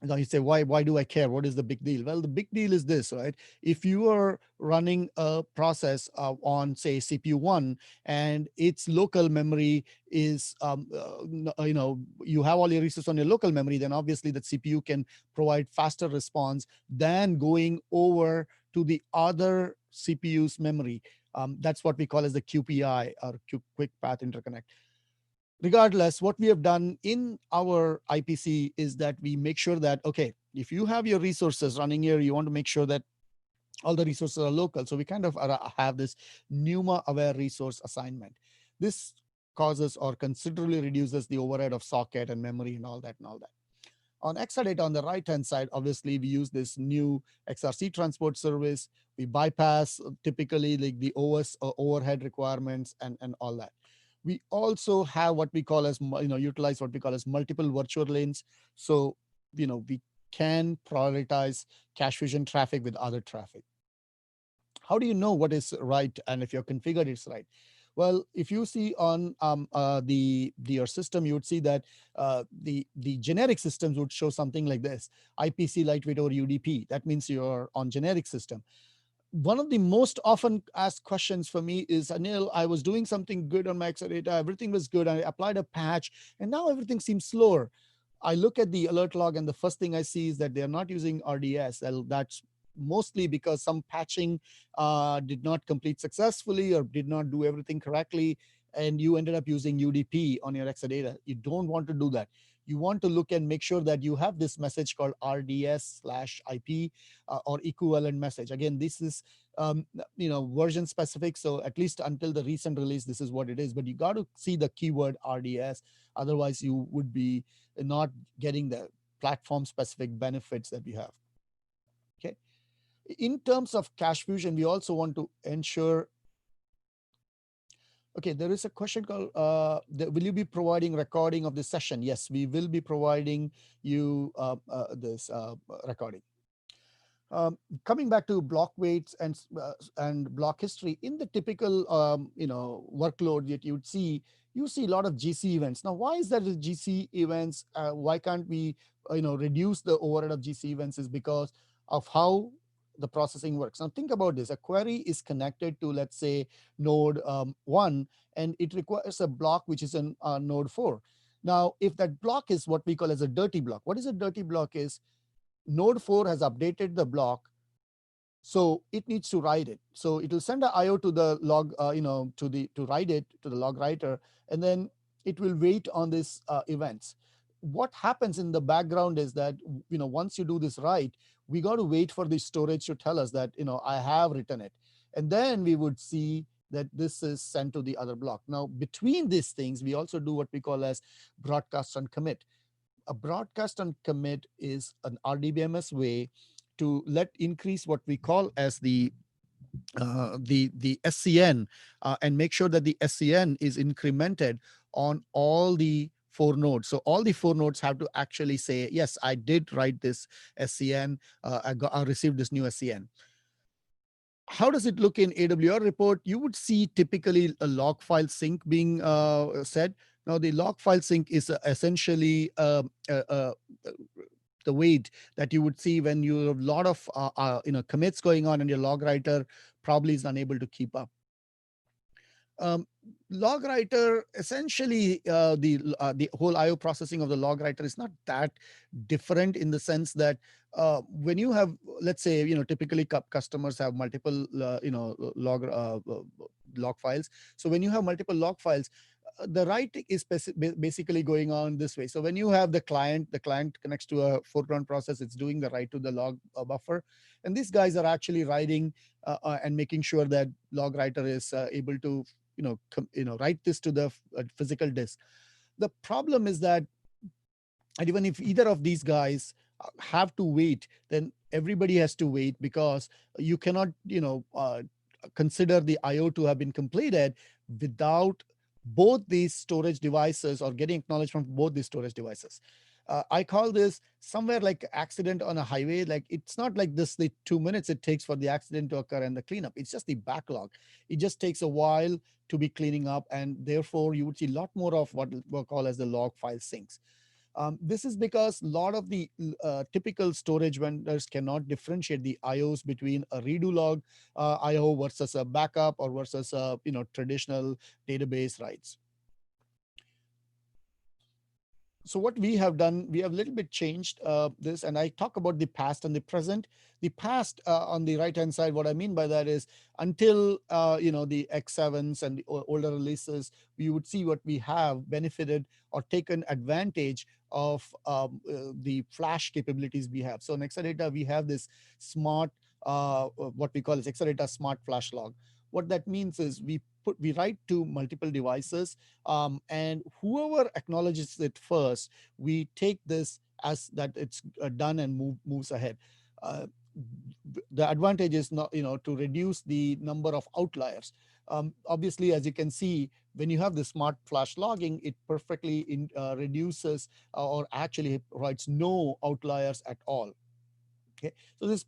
Now you say, why do I care? What is the big deal? Well, the big deal is this, right? If you are running a process on, say, CPU 1, and its local memory is, you have all your resources on your local memory, then obviously that CPU can provide faster response than going over to the other CPU's memory. That's what we call as the QPI, or Quick Path Interconnect. Regardless, what we have done in our IPC is that we make sure that, okay, if you have your resources running here, you want to make sure that all the resources are local. So we kind of have this NUMA-aware resource assignment. This causes or considerably reduces the overhead of socket and memory and all that. On Exadata, on the right-hand side, obviously, we use this new XRC transport service. We bypass typically like the OS overhead requirements and all that. We also have what we call as, utilize what we call as multiple virtual lanes. So, we can prioritize cache fusion traffic with other traffic. How do you know what is right and if you're configured it's right? Well, if you see on your system, you would see that the generic systems would show something like this: IPC lightweight over UDP. That means you're on generic system. One of the most often asked questions for me is, Anil, I was doing something good on my Exadata, everything was good, I applied a patch, and now everything seems slower. I look at the alert log, and the first thing I see is that they're not using RDS. That's mostly because some patching did not complete successfully or did not do everything correctly, and you ended up using UDP on your Exadata. You don't want to do that. You want to look and make sure that you have this message called RDS/IP or equivalent message. Again, this is version specific. So at least until the recent release, this is what it is. But you got to see the keyword RDS. Otherwise, you would be not getting the platform specific benefits that we have. Okay. In terms of cache fusion, we also want to ensure. Okay, there is a question called, will you be providing recording of this session? Yes, we will be providing you this recording. Coming back to block weights and block history, in the typical workload that you would see, you see a lot of GC events. Now, why is that the GC events? Why can't we reduce the overhead of GC events? Is because of how the processing works. Now, think about this. A query is connected to, let's say, node 1, and it requires a block which is in node 4. Now, if that block is what we call as a dirty block, what is a dirty block is node 4 has updated the block, so it needs to write it. So it will send an IO to the log, to write it to the log writer, and then it will wait on these events. What happens in the background is that once you do this write, we got to wait for the storage to tell us that I have written it, and then we would see that this is sent to the other block. Now, between these things, we also do what we call as broadcast on commit. A broadcast on commit is an RDBMS way to increase what we call as the SCN and make sure that the SCN is incremented on all the 4 nodes. So all the 4 nodes have to actually say, yes, I did write this SCN. I received this new SCN. How does it look in AWR report? You would see typically a log file sync being said. Now, the log file sync is essentially the weight that you would see when you have a lot of commits going on, and your log writer probably is unable to keep up. Um, Log writer, essentially, the whole IO processing of the log writer is not that different, in the sense that when you have, let's say, typically customers have multiple log files. So when you have multiple log files, the write is basically going on this way. So when you have the client connects to a foreground process, it's doing the write to the log buffer, and these guys are actually writing and making sure that log writer is able to write this to the physical disk. The problem is that, and even if either of these guys have to wait, then everybody has to wait, because you cannot consider the IO to have been completed without both these storage devices, or getting acknowledged from both these storage devices. I call this somewhere like accident on a highway. Like, it's not like this, the 2 minutes it takes for the accident to occur and the cleanup. It's just the backlog. It just takes a while to be cleaning up, and therefore you would see a lot more of what we call as the log file syncs. This is because a lot of the typical storage vendors cannot differentiate the IOs between a redo log IO versus a backup, or versus a traditional database writes. So what we have done, we have a little bit changed this, and I talk about the past and the present. The past, on the right hand side, what I mean by that is, until the X7s and the older releases, we would see what we have benefited or taken advantage of the flash capabilities we have. So in Exadata, we have this smart, what we call as Exadata Smart Flash Log. What that means is, we write to multiple devices, and whoever acknowledges it first, we take this as that it's done, and moves ahead. Uh, the advantage is not, to reduce the number of outliers. Obviously, as you can see, when you have the smart flash logging, it perfectly reduces or actually writes no outliers at all. Okay, so this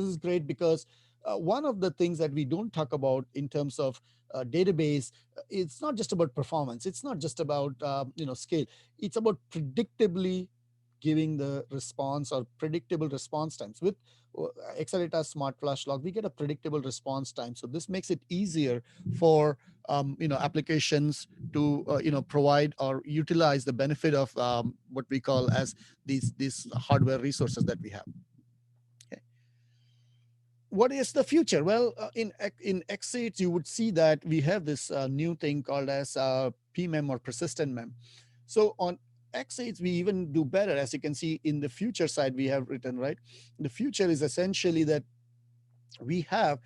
is great, because one of the things that we don't talk about in terms of database, it's not just about performance. It's not just about scale. It's about predictably giving the response, or predictable response times. With Exadata Smart Flash Log, we get a predictable response time. So this makes it easier for applications to provide or utilize the benefit of what we call as these hardware resources that we have. What is the future? Well, in X8, you would see that we have this new thing called as PMEM, or persistent mem. So on X8, we even do better. As you can see in the future side, we have written, right? The future is essentially that we have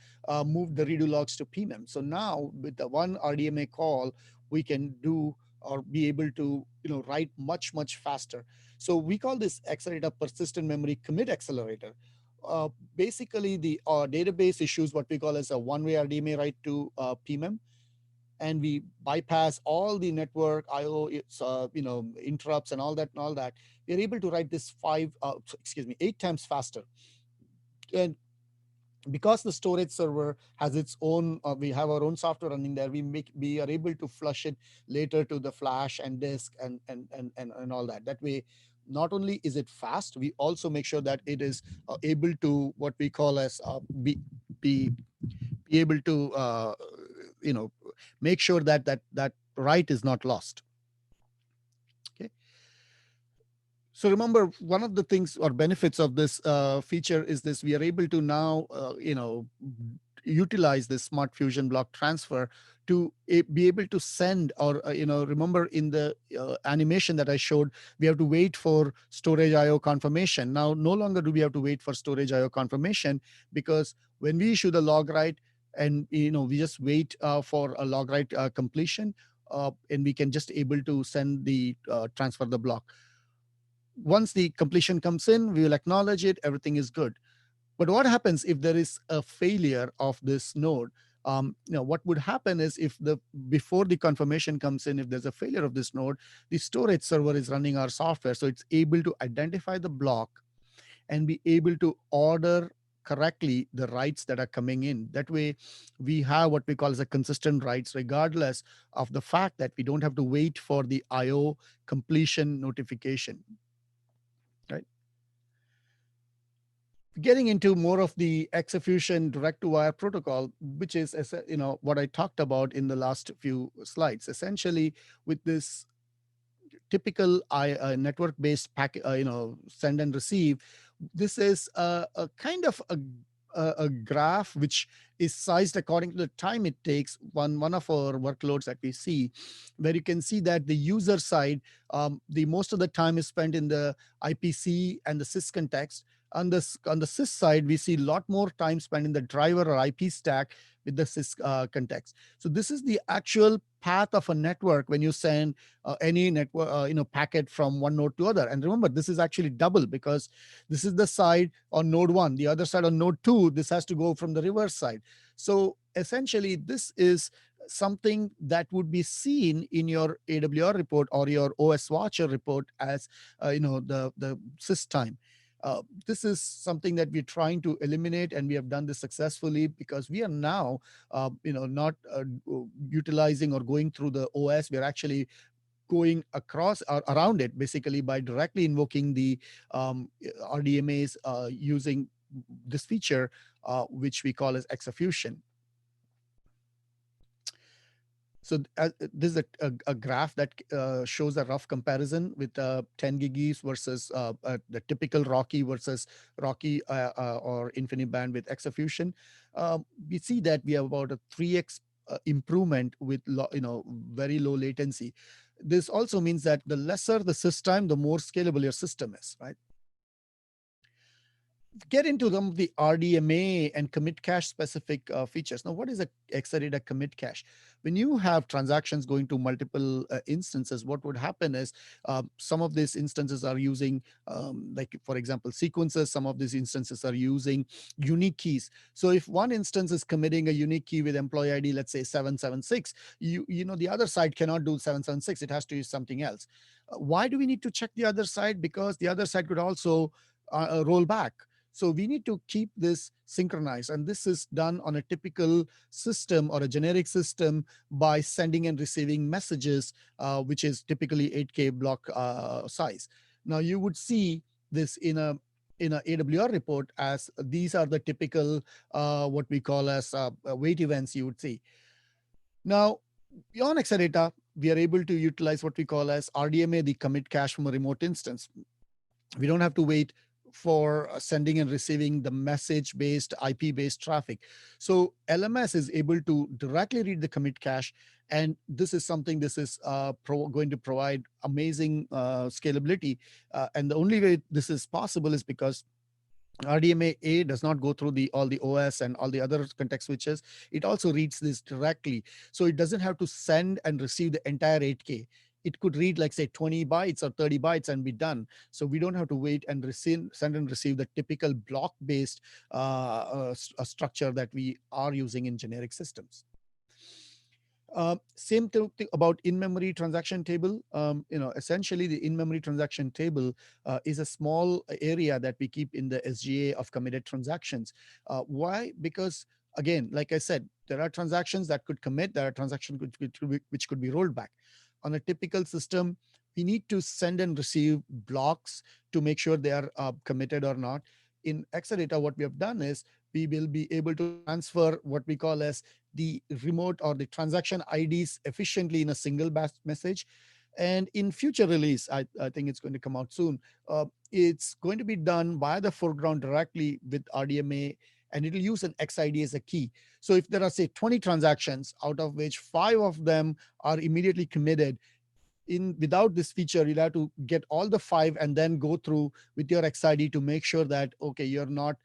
moved the redo logs to PMEM. So now with the one RDMA call, we can do or be able to write much faster. So we call this Accelerator persistent memory commit accelerator. Basically, the database issues what we call as a one-way RDMA write to PMEM, and we bypass all the network IO, interrupts and all that. We're able to write this 8 times faster. And because the storage server has its own, we have our own software running there. We are able to flush it later to the flash and disk and all that. That way, not only is it fast, we also make sure that it is able to what we call as be able to make sure that write is not lost. Okay. So remember, one of the things or benefits of this feature is this: we are able to now, utilize this Smart Fusion block transfer to be able to send, or remember in the animation that I showed, we have to wait for storage IO confirmation. Now, no longer do we have to wait for storage IO confirmation, because when we issue the log write, and we just wait for a log write completion, and we can just able to send the transfer the block. Once the completion comes in, we will acknowledge it, everything is good. But what happens if there is a failure of this node? What would happen is, if before the confirmation comes in, if there's a failure of this node, the storage server is running our software, so it's able to identify the block and be able to order correctly the writes that are coming in. That way, we have what we call as a consistent writes, regardless of the fact that we don't have to wait for the IO completion notification, right? Getting into more of the execution direct-to-wire protocol, which is what I talked about in the last few slides. Essentially, with this typical network-based send and receive, this is a kind of a graph which is sized according to the time it takes. One of our workloads that we see, where you can see that the user side, the most of the time is spent in the IPC and the sys context. On the sys side, we see a lot more time spent in the driver or IP stack with the sys context. So this is the actual path of a network when you send any network packet from one node to other. And remember, this is actually double, because this is the side on node 1, the other side on node 2. This has to go from the reverse side. So essentially, this is something that would be seen in your AWR report or your OS Watcher report as the sys time. This is something that we're trying to eliminate, and we have done this successfully, because we are now not utilizing or going through the OS. We're actually going across or around it, basically by directly invoking the RDMAs using this feature, which we call as execution. So this is a graph that shows a rough comparison with 10 gigis versus the typical ROCE versus ROCE or InfiniBand with execution. We see that we have about a 3x improvement with very low latency. This also means that the lesser the system, the more scalable your system is, right? Get into some of the RDMA and commit cache specific features. Now, what is a Exadata commit cache? When you have transactions going to multiple instances, what would happen is some of these instances are using, like for example, sequences. Some of these instances are using unique keys. So if one instance is committing a unique key with employee ID, let's say 776, the other side cannot do 776. It has to use something else. Why do we need to check the other side? Because the other side could also roll back. So we need to keep this synchronized. And this is done on a typical system or a generic system by sending and receiving messages, which is typically 8K block size. Now you would see this in a AWR report as these are the typical what we call as wait events you would see. Now, beyond Exadata, we are able to utilize what we call as RDMA, the commit cache from a remote instance. We don't have to wait for sending and receiving the message-based, IP-based traffic. So LMS is able to directly read the commit cache, and this is something this is going to provide amazing scalability. And the only way this is possible is because RDMA does not go through all the OS and all the other context switches. It also reads this directly. So it doesn't have to send and receive the entire 8K. It could read like say 20 bytes or 30 bytes and be done. So we don't have to wait and send and receive the typical block-based structure that we are using in generic systems. Same thing about in-memory transaction table. Essentially the in-memory transaction table is a small area that we keep in the SGA of committed transactions. Why? Because again, like I said, there are transactions that could commit, there are transactions which could be rolled back. On a typical system, we need to send and receive blocks to make sure they are committed or not. In Exadata, what we have done is we will be able to transfer what we call as the remote or the transaction IDs efficiently in a single message. And in future release, I think it's going to come out soon, it's going to be done via the foreground directly with RDMA, and it'll use an XID as a key. So if there are, say, 20 transactions, out of which 5 of them are immediately committed, without this feature, you'll have to get all the 5 and then go through with your XID to make sure that, okay, you're not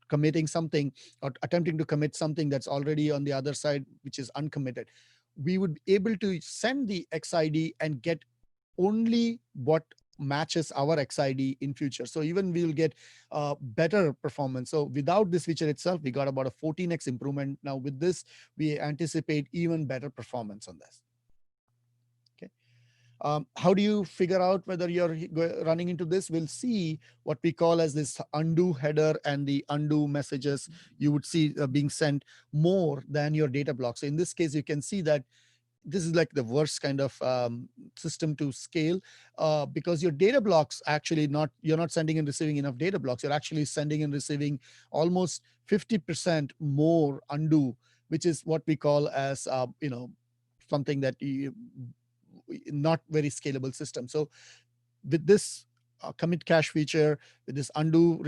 committing something or attempting to commit something that's already on the other side, which is uncommitted. We would be able to send the XID and get only what matches our XID in future. So even we'll get better performance. So without this feature itself, we got about a 14x improvement. Now with this, we anticipate even better performance on this. Okay. How do you figure out whether you're running into this? We'll see what we call as this undo header and the undo messages you would see being sent more than your data block. So in this case, you can see that this is like the worst kind of system to scale, because your data blocks actually you're not sending and receiving enough data blocks. You're actually sending and receiving almost 50% more undo, which is what we call as something that not very scalable system. So with this commit cache feature, with this undo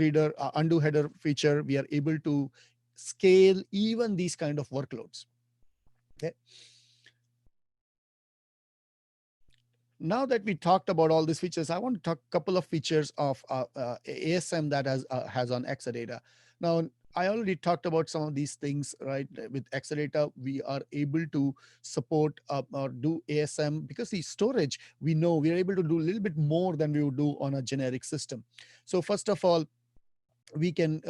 header feature, we are able to scale even these kind of workloads. Okay. Now that we talked about all these features, I want to talk a couple of features of ASM that has on Exadata. Now, I already talked about some of these things, right? With Exadata, we are able to support or do ASM because the storage, we know we are able to do a little bit more than we would do on a generic system. So first of all, we can,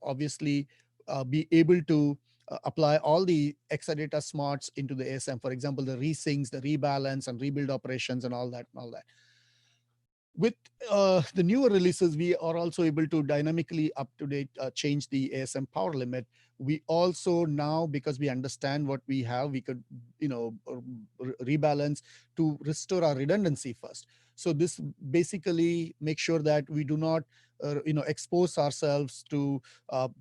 obviously be able to apply all the Exadata smarts into the ASM. For example, the resyncs, the rebalance, and rebuild operations, and all that. With the newer releases, we are also able to dynamically up-to-date change the ASM power limit. We also now, because we understand what we have, we could, rebalance to restore our redundancy first. So this basically makes sure that we do not, expose ourselves to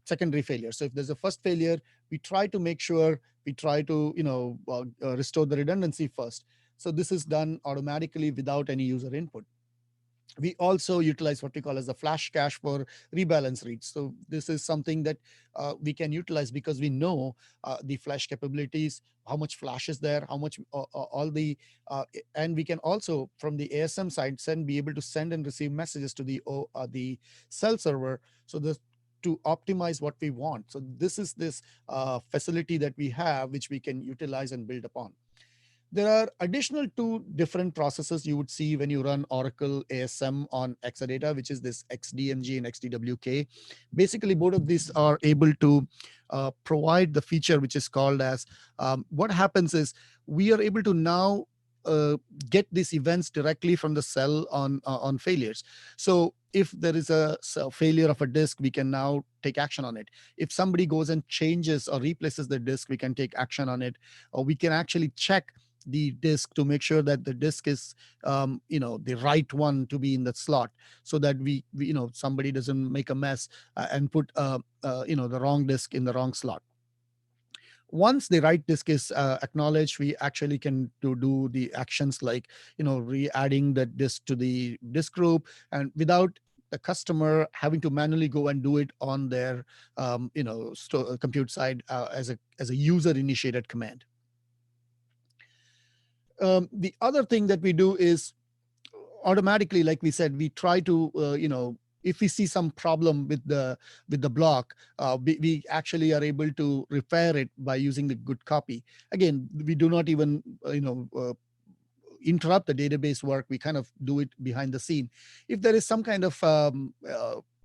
secondary failure. So if there's a first failure, we try to make sure we try to, restore the redundancy first. So this is done automatically without any user input. We also utilize what we call as a flash cache for rebalance reads. So this is something that we can utilize because we know the flash capabilities, how much flash is there, how much all the, and we can also from the ASM side be able to send and receive messages to the cell server. So to optimize what we want. So this is this facility that we have, which we can utilize and build upon. There are additional two different processes you would see when you run Oracle ASM on Exadata, which is this XDMG and XDWK. Basically, both of these are able to provide the feature which is called as, what happens is we are able to now get these events directly from the cell on failures. So if there is a failure of a disk, we can now take action on it. If somebody goes and changes or replaces the disk, we can take action on it. Or we can actually check the disk to make sure that the disk is the right one to be in that slot, so that we somebody doesn't make a mess and put the wrong disk in the wrong slot. Once the right disk is acknowledged, we actually can do the actions like re-adding the disk to the disk group, and without the customer having to manually go and do it on their compute side as a user initiated command. The other thing that we do is automatically, like we said, we try to, if we see some problem with the block, we actually are able to repair it by using the good copy. Again, we do not even, interrupt the database work. We kind of do it behind the scene. If there is some kind of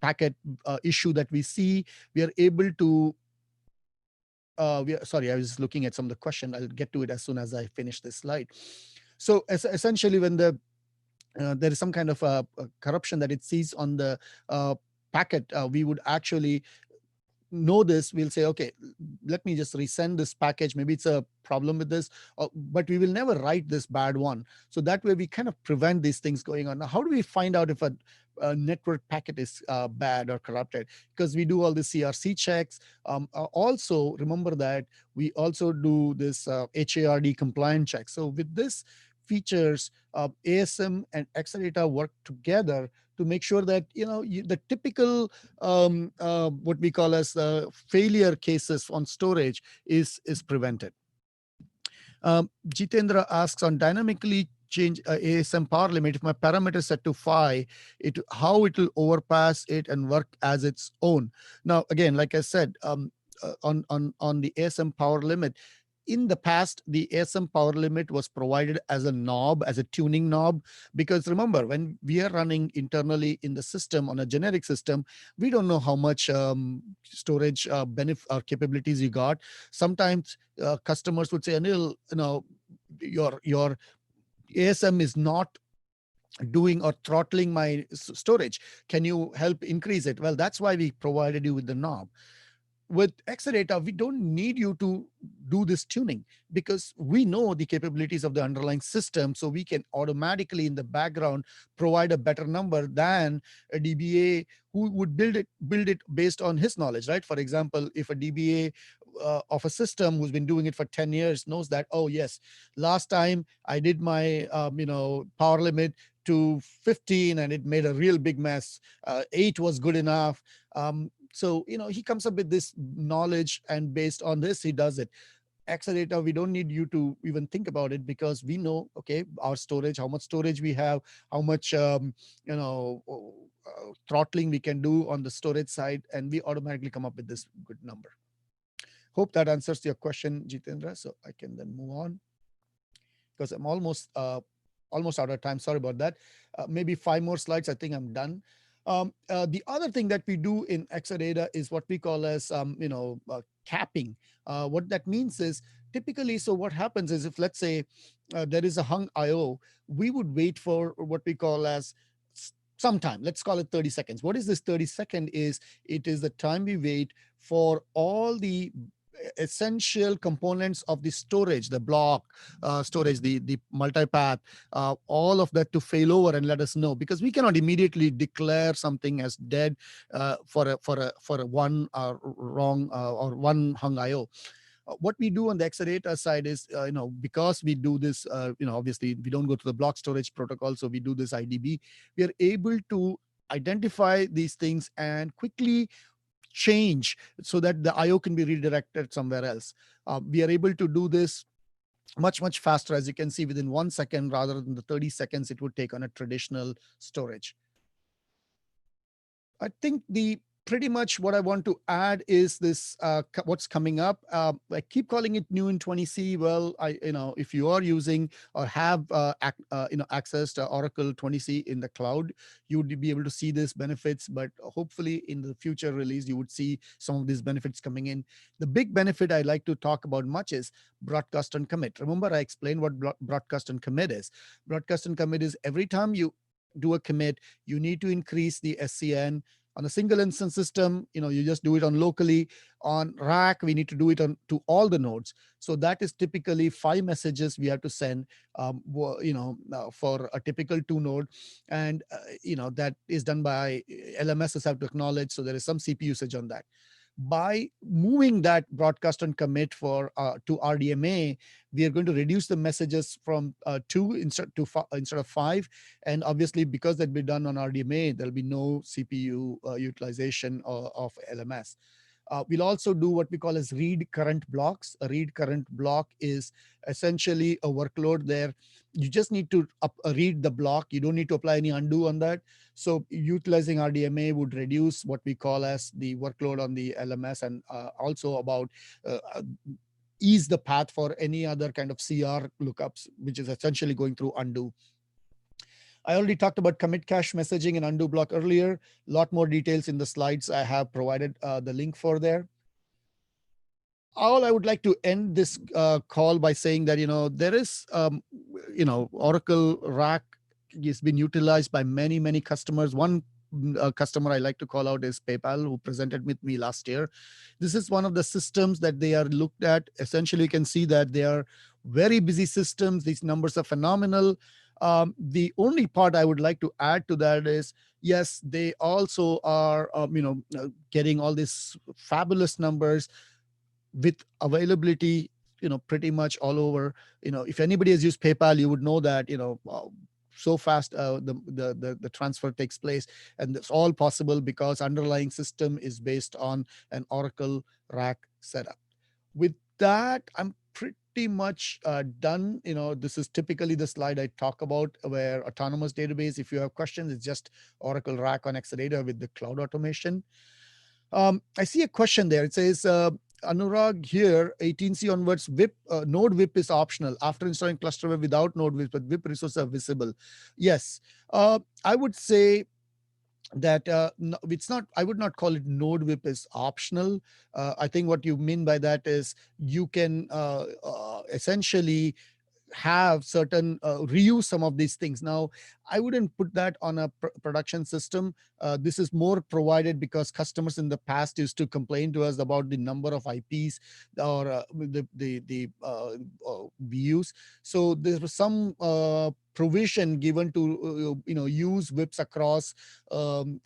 packet issue that we see, we are able to sorry, I was looking at some of the question. I'll get to it as soon as I finish this slide. So essentially, when there is some kind of corruption that it sees on the packet, we would actually know this. We'll say, okay, let me just resend this package. Maybe it's a problem with this, but we will never write this bad one. So that way we kind of prevent these things going on. Now, how do we find out if a network packet is bad or corrupted? Because we do all the CRC checks. Also, remember that we also do this HARD compliant check. So with this features, ASM and Exadata work together to make sure that the typical what we call as failure cases on storage is prevented. Jitendra asks, on dynamically change ASM power limit, if my parameter is set to 5, how it will overpass it and work as its own. Now, again, like I said, on the ASM power limit, in the past, the ASM power limit was provided as a knob, as a tuning knob, because remember, when we are running internally in the system on a generic system, we don't know how much storage benefit or capabilities you got. Sometimes customers would say, Anil, your ASM is not doing or throttling my storage. Can you help increase it? Well, that's why we provided you with the knob. With Exadata, we don't need you to do this tuning because we know the capabilities of the underlying system. So we can automatically in the background provide a better number than a DBA who would build it based on his knowledge, right? For example, if a DBA of a system who's been doing it for 10 years knows that, oh yes, last time I did my power limit to 15 and it made a real big mess. 8 was good enough. So he comes up with this knowledge, and based on this, he does it. Exadata, we don't need you to even think about it because we know, okay, our storage, how much storage we have, how much throttling we can do on the storage side, and we automatically come up with this good number. Hope that answers your question, Jitendra. So I can then move on because I'm almost out of time. Sorry about that. Maybe 5 more slides. I think I'm done. The other thing that we do in Exadata is what we call as capping. What that means is typically, so what happens is if let's say there is a hung IO, we would wait for what we call as some time. Let's call it 30 seconds. What is this 30-second is? It is the time we wait for all the essential components of the storage, the block storage, the multipath, all of that to fail over and let us know, because we cannot immediately declare something as dead for a one wrong or one hung IO. What we do on the Exadata side is, because we do this, obviously we don't go to the block storage protocol, so we do this IDB. We are able to identify these things and quickly change so that the IO can be redirected somewhere else. We are able to do this much faster, as you can see, within 1 second rather than the 30 seconds it would take on a traditional storage. I think pretty much what I want to add is this, what's coming up. I keep calling it new in 20C. Well, if you are using or have access to Oracle 20C in the cloud, you would be able to see these benefits, but hopefully in the future release, you would see some of these benefits coming in. The big benefit I like to talk about much is broadcast and commit. Remember, I explained what broadcast and commit is. Broadcast and commit is every time you do a commit, you need to increase the SCN. On a single instance system, you just do it on locally. On RAC, we need to do it on to all the nodes. So that is typically 5 messages we have to send, for a typical 2 node. And, that is done by LMSs have to acknowledge. So there is some CPU usage on that. By moving that broadcast and commit to RDMA, we are going to reduce the messages from 2 instead of 5. And obviously, because that be done on RDMA, there'll be no CPU utilization of LMS. We'll also do what we call as read current blocks. A read current block is essentially a workload there. You just need to read the block. You don't need to apply any undo on that. So utilizing RDMA would reduce what we call as the workload on the LMS, and also about ease the path for any other kind of CR lookups, which is essentially going through undo. I already talked about commit cache messaging and undo block earlier. A lot more details in the slides. I have provided the link for there. All I would like to end this call by saying that, there is, Oracle RAC has been utilized by many customers. One customer I like to call out is PayPal, who presented with me last year. This is one of the systems that they are looked at. Essentially, you can see that they are very busy systems. These numbers are phenomenal. The only part I would like to add to that is, yes, they also are, getting all these fabulous numbers with availability, pretty much all over. If anybody has used PayPal, you would know that, so fast the transfer takes place, and it's all possible because underlying system is based on an Oracle RAC setup. With that, I'm pretty much done. This is typically the slide I talk about where autonomous database. If you have questions, it's just Oracle RAC on Exadata with the cloud automation. I see a question there. It says, Anurag here, 18C onwards, node VIP is optional after installing cluster web without node VIP, but VIP resources are visible. Yes, I would say that no, it's not. I would not call it node VIP is optional. I think what you mean by that is you can essentially have certain reuse some of these things. Now, I wouldn't put that on a production system. This is more provided because customers in the past used to complain to us about the number of IPs or we use. So there was some provision given to use whips across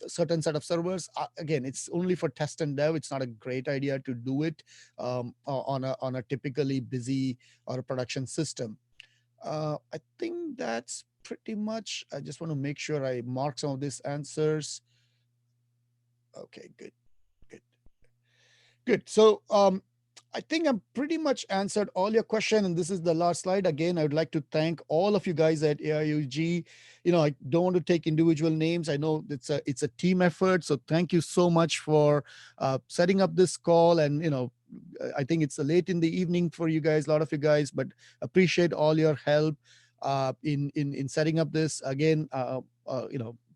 certain set of servers. Again, it's only for test and dev. It's not a great idea to do it on a typically busy or a production system. I think that's pretty much. I just want to make sure I mark some of these answers. Okay, good, good, good. So I think I'm pretty much answered all your question, and this is the last slide. Again, I would like to thank all of you guys at AIOUG. I don't want to take individual names. I know it's a team effort, so thank you so much for setting up this call. And I think it's late in the evening for you guys, a lot of you guys, but appreciate all your help in setting up this. Again,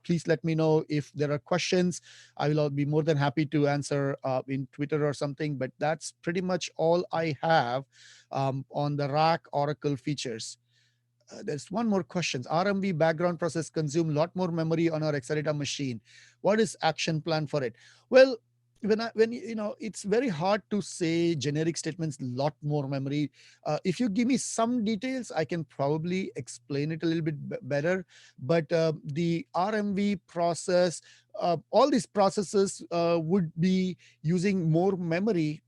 please let me know if there are questions. I will be more than happy to answer in Twitter or something, but that's pretty much all I have on the RAC Oracle features. There's one more question. RMV background process consume a lot more memory on our Exadata machine. What is action plan for it? Well, when it's very hard to say generic statements, lot more memory. If you give me some details, I can probably explain it a little bit better. But the RMV process, all these processes would be using more memory.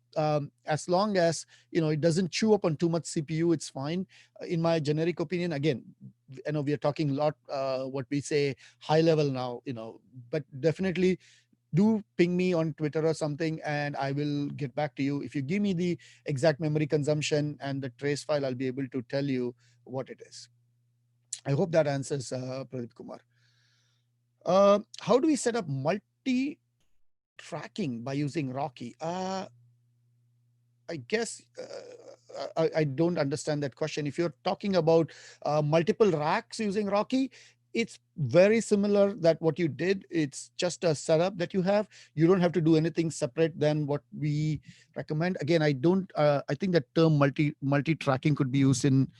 As long as it doesn't chew up on too much CPU, it's fine. In my generic opinion, again, I know we are talking a lot what we say high level now, but definitely do ping me on Twitter or something, and I will get back to you. If you give me the exact memory consumption and the trace file, I'll be able to tell you what it is. I hope that answers Pradeep Kumar. How do we set up multi-tracking by using ROCE? I guess I don't understand that question. If you're talking about multiple racks using ROCE, it's very similar that what you did. It's just a setup that you have. You don't have to do anything separate than what we recommend. Again, I think that term multi-tracking could be used in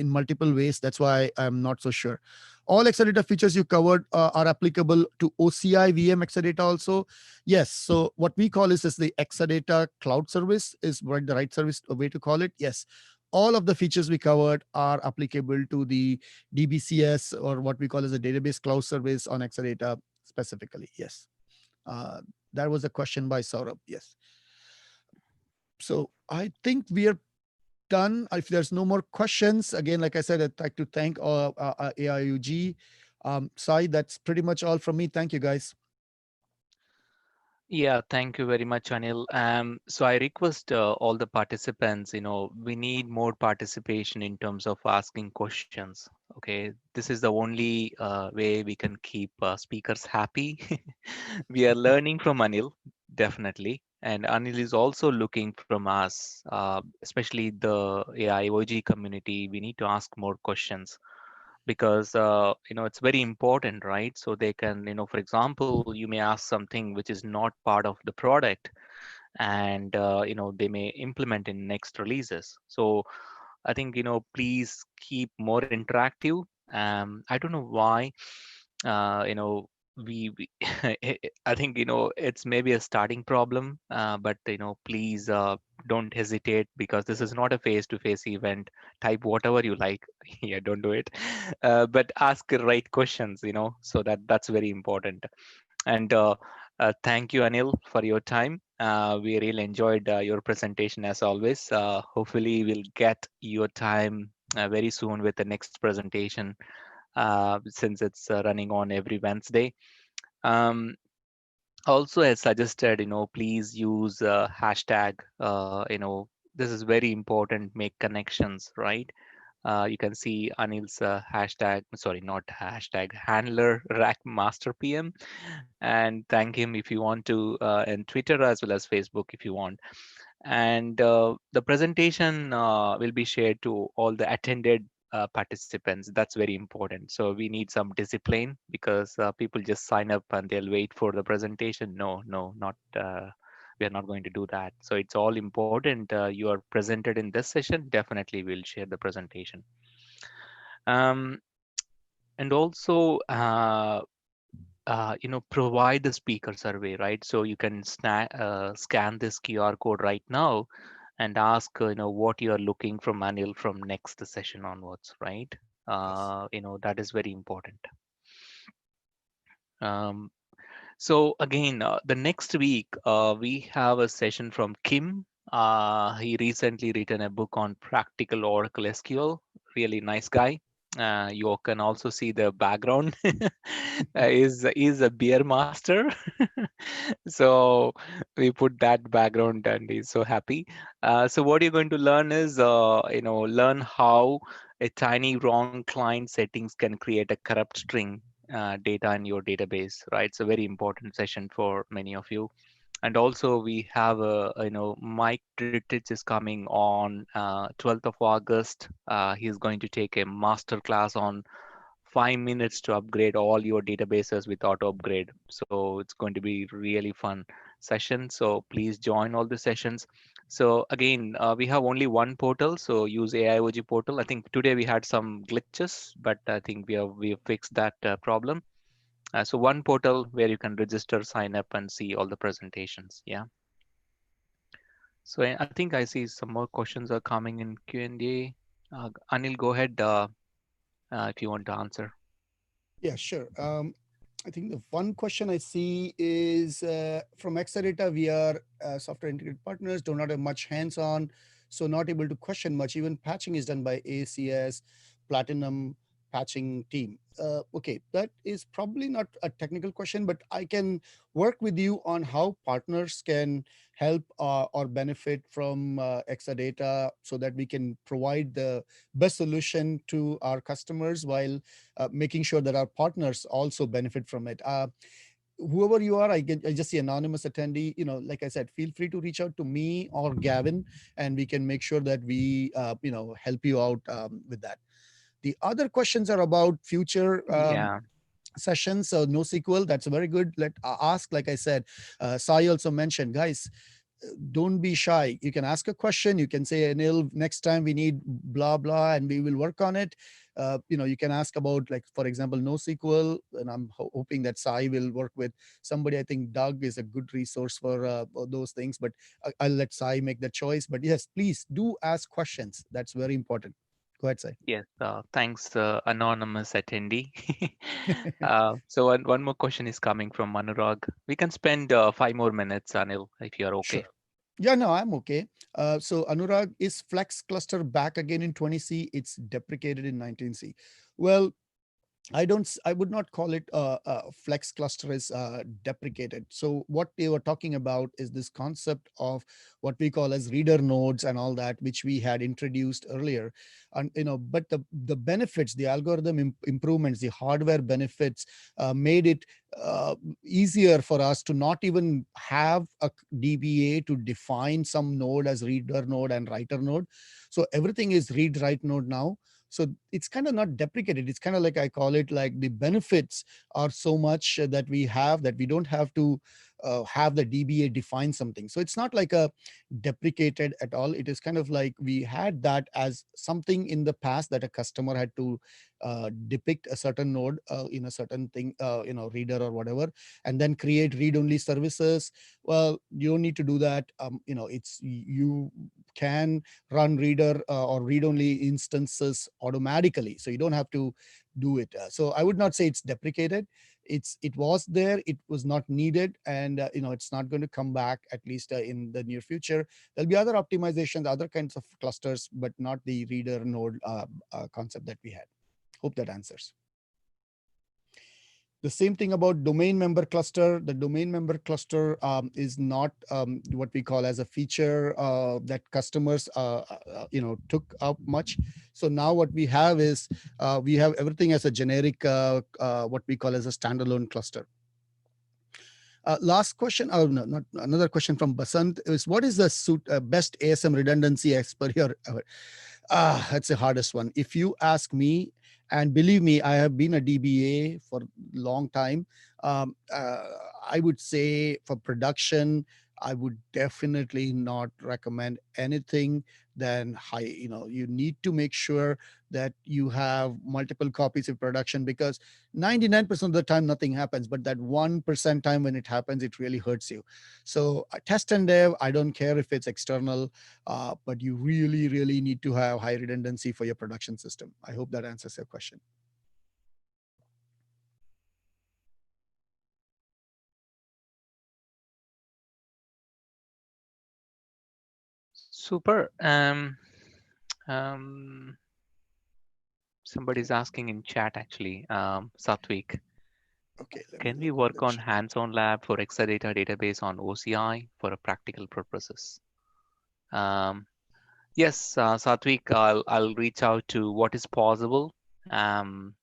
multiple ways. That's why I'm not so sure. All Exadata features you covered are applicable to OCI VM Exadata also. Yes. So what we call is the Exadata cloud service is the right service way to call it. Yes. All of the features we covered are applicable to the DBCS, or what we call as a database cloud service on Exadata specifically. Yes. That was a question by Saurabh. Yes. So I think we are done. If there's no more questions, again, like I said, I'd like to thank AIUG. Sai, that's pretty much all from me. Thank you, guys. Yeah, thank you very much, Anil. So I request all the participants, we need more participation in terms of asking questions. Okay, this is the only way we can keep speakers happy. We are learning from Anil, definitely. And Anil is also looking from us, especially the AIOG community. We need to ask more questions because it's very important, right? So they can, for example, you may ask something which is not part of the product, and they may implement in next releases. So I think please keep more interactive. I don't know why we I think it's maybe a starting problem, but please don't hesitate, because this is not a face-to-face event. Type whatever you like. Yeah, don't do it, but ask the right questions, so that's very important. And thank you, Anil, for your time. We really enjoyed your presentation as always. Hopefully we'll get your time very soon with the next presentation, since it's running on every Wednesday. Um, Also, as suggested, please use hashtag. This is very important. Make connections, right? You can see Anil's hashtag, sorry, not hashtag, handler rack master PM, and thank him if you want to, in Twitter as well as Facebook if you want. And the presentation will be shared to all the attended participants. That's very important. So we need some discipline, because people just sign up and they'll wait for the presentation. No, no, not. We are not going to do that. So it's all important. You are presented in this session. Definitely, we'll share the presentation. Um, and also, provide the speaker survey, right? So you can scan this QR code right now and ask, what you are looking from Anil from next session onwards, right? Yes. That is very important. Um, so again, the next week, we have a session from Kim. He recently written a book on practical Oracle SQL. Really nice guy. You can also see the background. Is a beer master. So we put that background, and he's so happy. So what you're going to learn is, learn how a tiny wrong client settings can create a corrupt string data in your database, right? It's a very important session for many of you. And also we have Mike Drittich is coming on 12th of August. He's going to take a master class on 5 minutes to upgrade all your databases with auto upgrade. So it's going to be really fun session. So please join all the sessions. So again, we have only one portal, so use AIOG portal. I think today we had some glitches, but I think we have fixed that problem. So one portal where you can register, sign up, and see all the presentations. Yeah. So I think I see some more questions are coming in Q&A. Anil, go ahead if you want to answer. Yeah, sure. I think the one question I see is from Exadata. We are software integrated partners, do not have much hands-on, so not able to question much. Even patching is done by ACS, Platinum patching team. Okay, that is probably not a technical question, but I can work with you on how partners can help or benefit from Exadata so that we can provide the best solution to our customers while making sure that our partners also benefit from it. Whoever you are, I just see anonymous attendee. Like I said, feel free to reach out to me or Gavin, and we can make sure that we, help you out with that. The other questions are about future Yeah. sessions. So NoSQL, that's very good. Let ask, like I said, Sai also mentioned, guys, don't be shy. You can ask a question. You can say, Anil, next time we need blah, blah, and we will work on it. You can ask about, like, for example, NoSQL, and I'm hoping that Sai will work with somebody. I think Doug is a good resource for those things, but I'll let Sai make the choice. But yes, please do ask questions. That's very important. Go ahead, Sai. Yes. Thanks, anonymous attendee. So one more question is coming from Manurag. We can spend 5 more minutes, Anil, if you're okay. Sure. Yeah, no, I'm okay. So Anurag, is Flex cluster back again in 20C? It's deprecated in 19C. Well, I would not call it flex cluster is deprecated. So what they were talking about is this concept of what we call as reader nodes and all that, which we had introduced earlier. And but the benefits, the algorithm improvements, the hardware benefits made it easier for us to not even have a DBA to define some node as reader node and writer node. So everything is read write node now. So it's kind of not deprecated. It's kind of like, I call it like, the benefits are so much that we have that we don't have to have the DBA define something. So it's not like a deprecated at all. It is kind of like we had that as something in the past that a customer had to depict a certain node in a certain thing, reader or whatever, and then create read-only services. Well, you don't need to do that. You can run reader or read-only instances automatically, so you don't have to do it. So I would not say it's deprecated. It was there, it was not needed, and it's not going to come back, at least in the near future. There'll be other optimizations, other kinds of clusters, but not the reader node concept that we had. Hope that answers. The same thing about domain member cluster. The domain member cluster is not what we call as a feature that customers took up much. So now what we have is we have everything as a generic what we call as a standalone cluster. Last question, oh no, not another question from Basant is, what is the best ASM redundancy as per your? That's the hardest one. If you ask me, and believe me, I have been a DBA for a long time. I would say for production, I would definitely not recommend anything then you need to make sure that you have multiple copies of production, because 99% of the time nothing happens, but that 1% time when it happens, it really hurts you. So test and dev, I don't care if it's external, but you really, really need to have high redundancy for your production system. I hope that answers your question. Super. Somebody's asking in chat actually, Satvik. Okay, let me Can we look in work the on chat. hands-on lab for Exadata database on OCI for a practical purposes? Um, yes, Satvik, I'll reach out to what is possible. Um,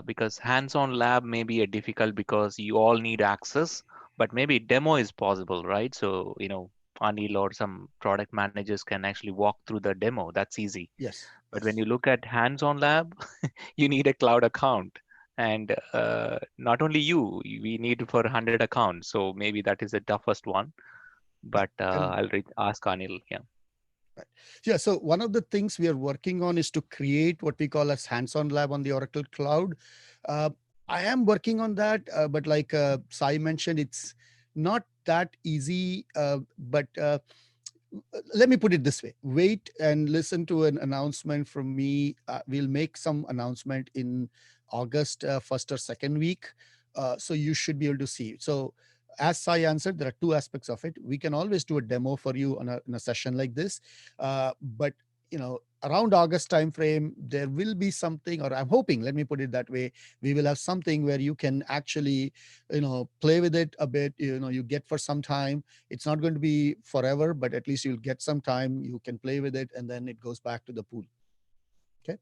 because hands-on lab may be a difficult because you all need access, but maybe demo is possible, right? So, Anil or some product managers can actually walk through the demo. That's easy. Yes, But when yes. you look at hands-on lab, you need a cloud account. And not only you, we need for 100 accounts. So maybe that is the toughest one. Right. But And I'll ask Anil. Yeah. right. Yeah. So one of the things we are working on is to create what we call as hands-on lab on the Oracle Cloud. Uh, I am working on that, but like Sai mentioned, it's not that easy. But let me put it this way: wait and listen to an announcement from me. We'll make some announcement in August 1st or 2nd week, so you should be able to see. So as Sai answered, there are two aspects of it. We can always do a demo for you in a session like this, but around August timeframe, there will be something, or I'm hoping, let me put it that way, we will have something where you can actually play with it a bit. You get for some time. It's not going to be forever, but at least you'll get some time. You can play with it, and then it goes back to the pool. Okay.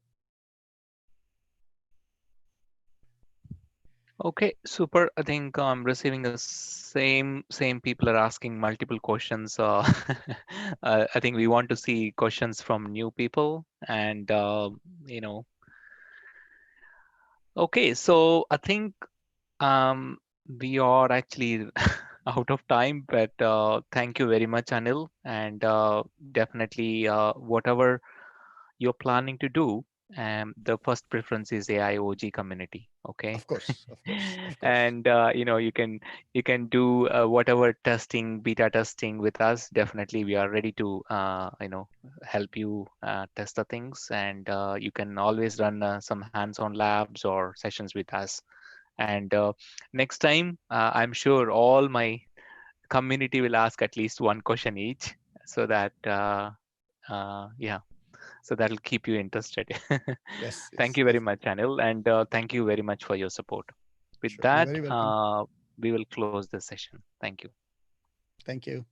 Okay, super. I think I'm receiving the same people are asking multiple questions. I think we want to see questions from new people, and you know. Okay, so I think um, we are actually out of time, but thank you very much, Anil, and definitely whatever you're planning to do, the first preference is AIOG community. Okay, Of course, of course, of course. and you can do whatever testing, beta testing with us. Definitely, we are ready to help you test the things, and you can always run some hands-on labs or sessions with us. And next time, I'm sure all my community will ask at least one question each, so that yeah, so that'll keep you interested. Yes, Thank yes, you very definitely. much, Anil, and thank you very much for your support. With Sure. You're that, very welcome. we will close the session. Thank you. Thank you.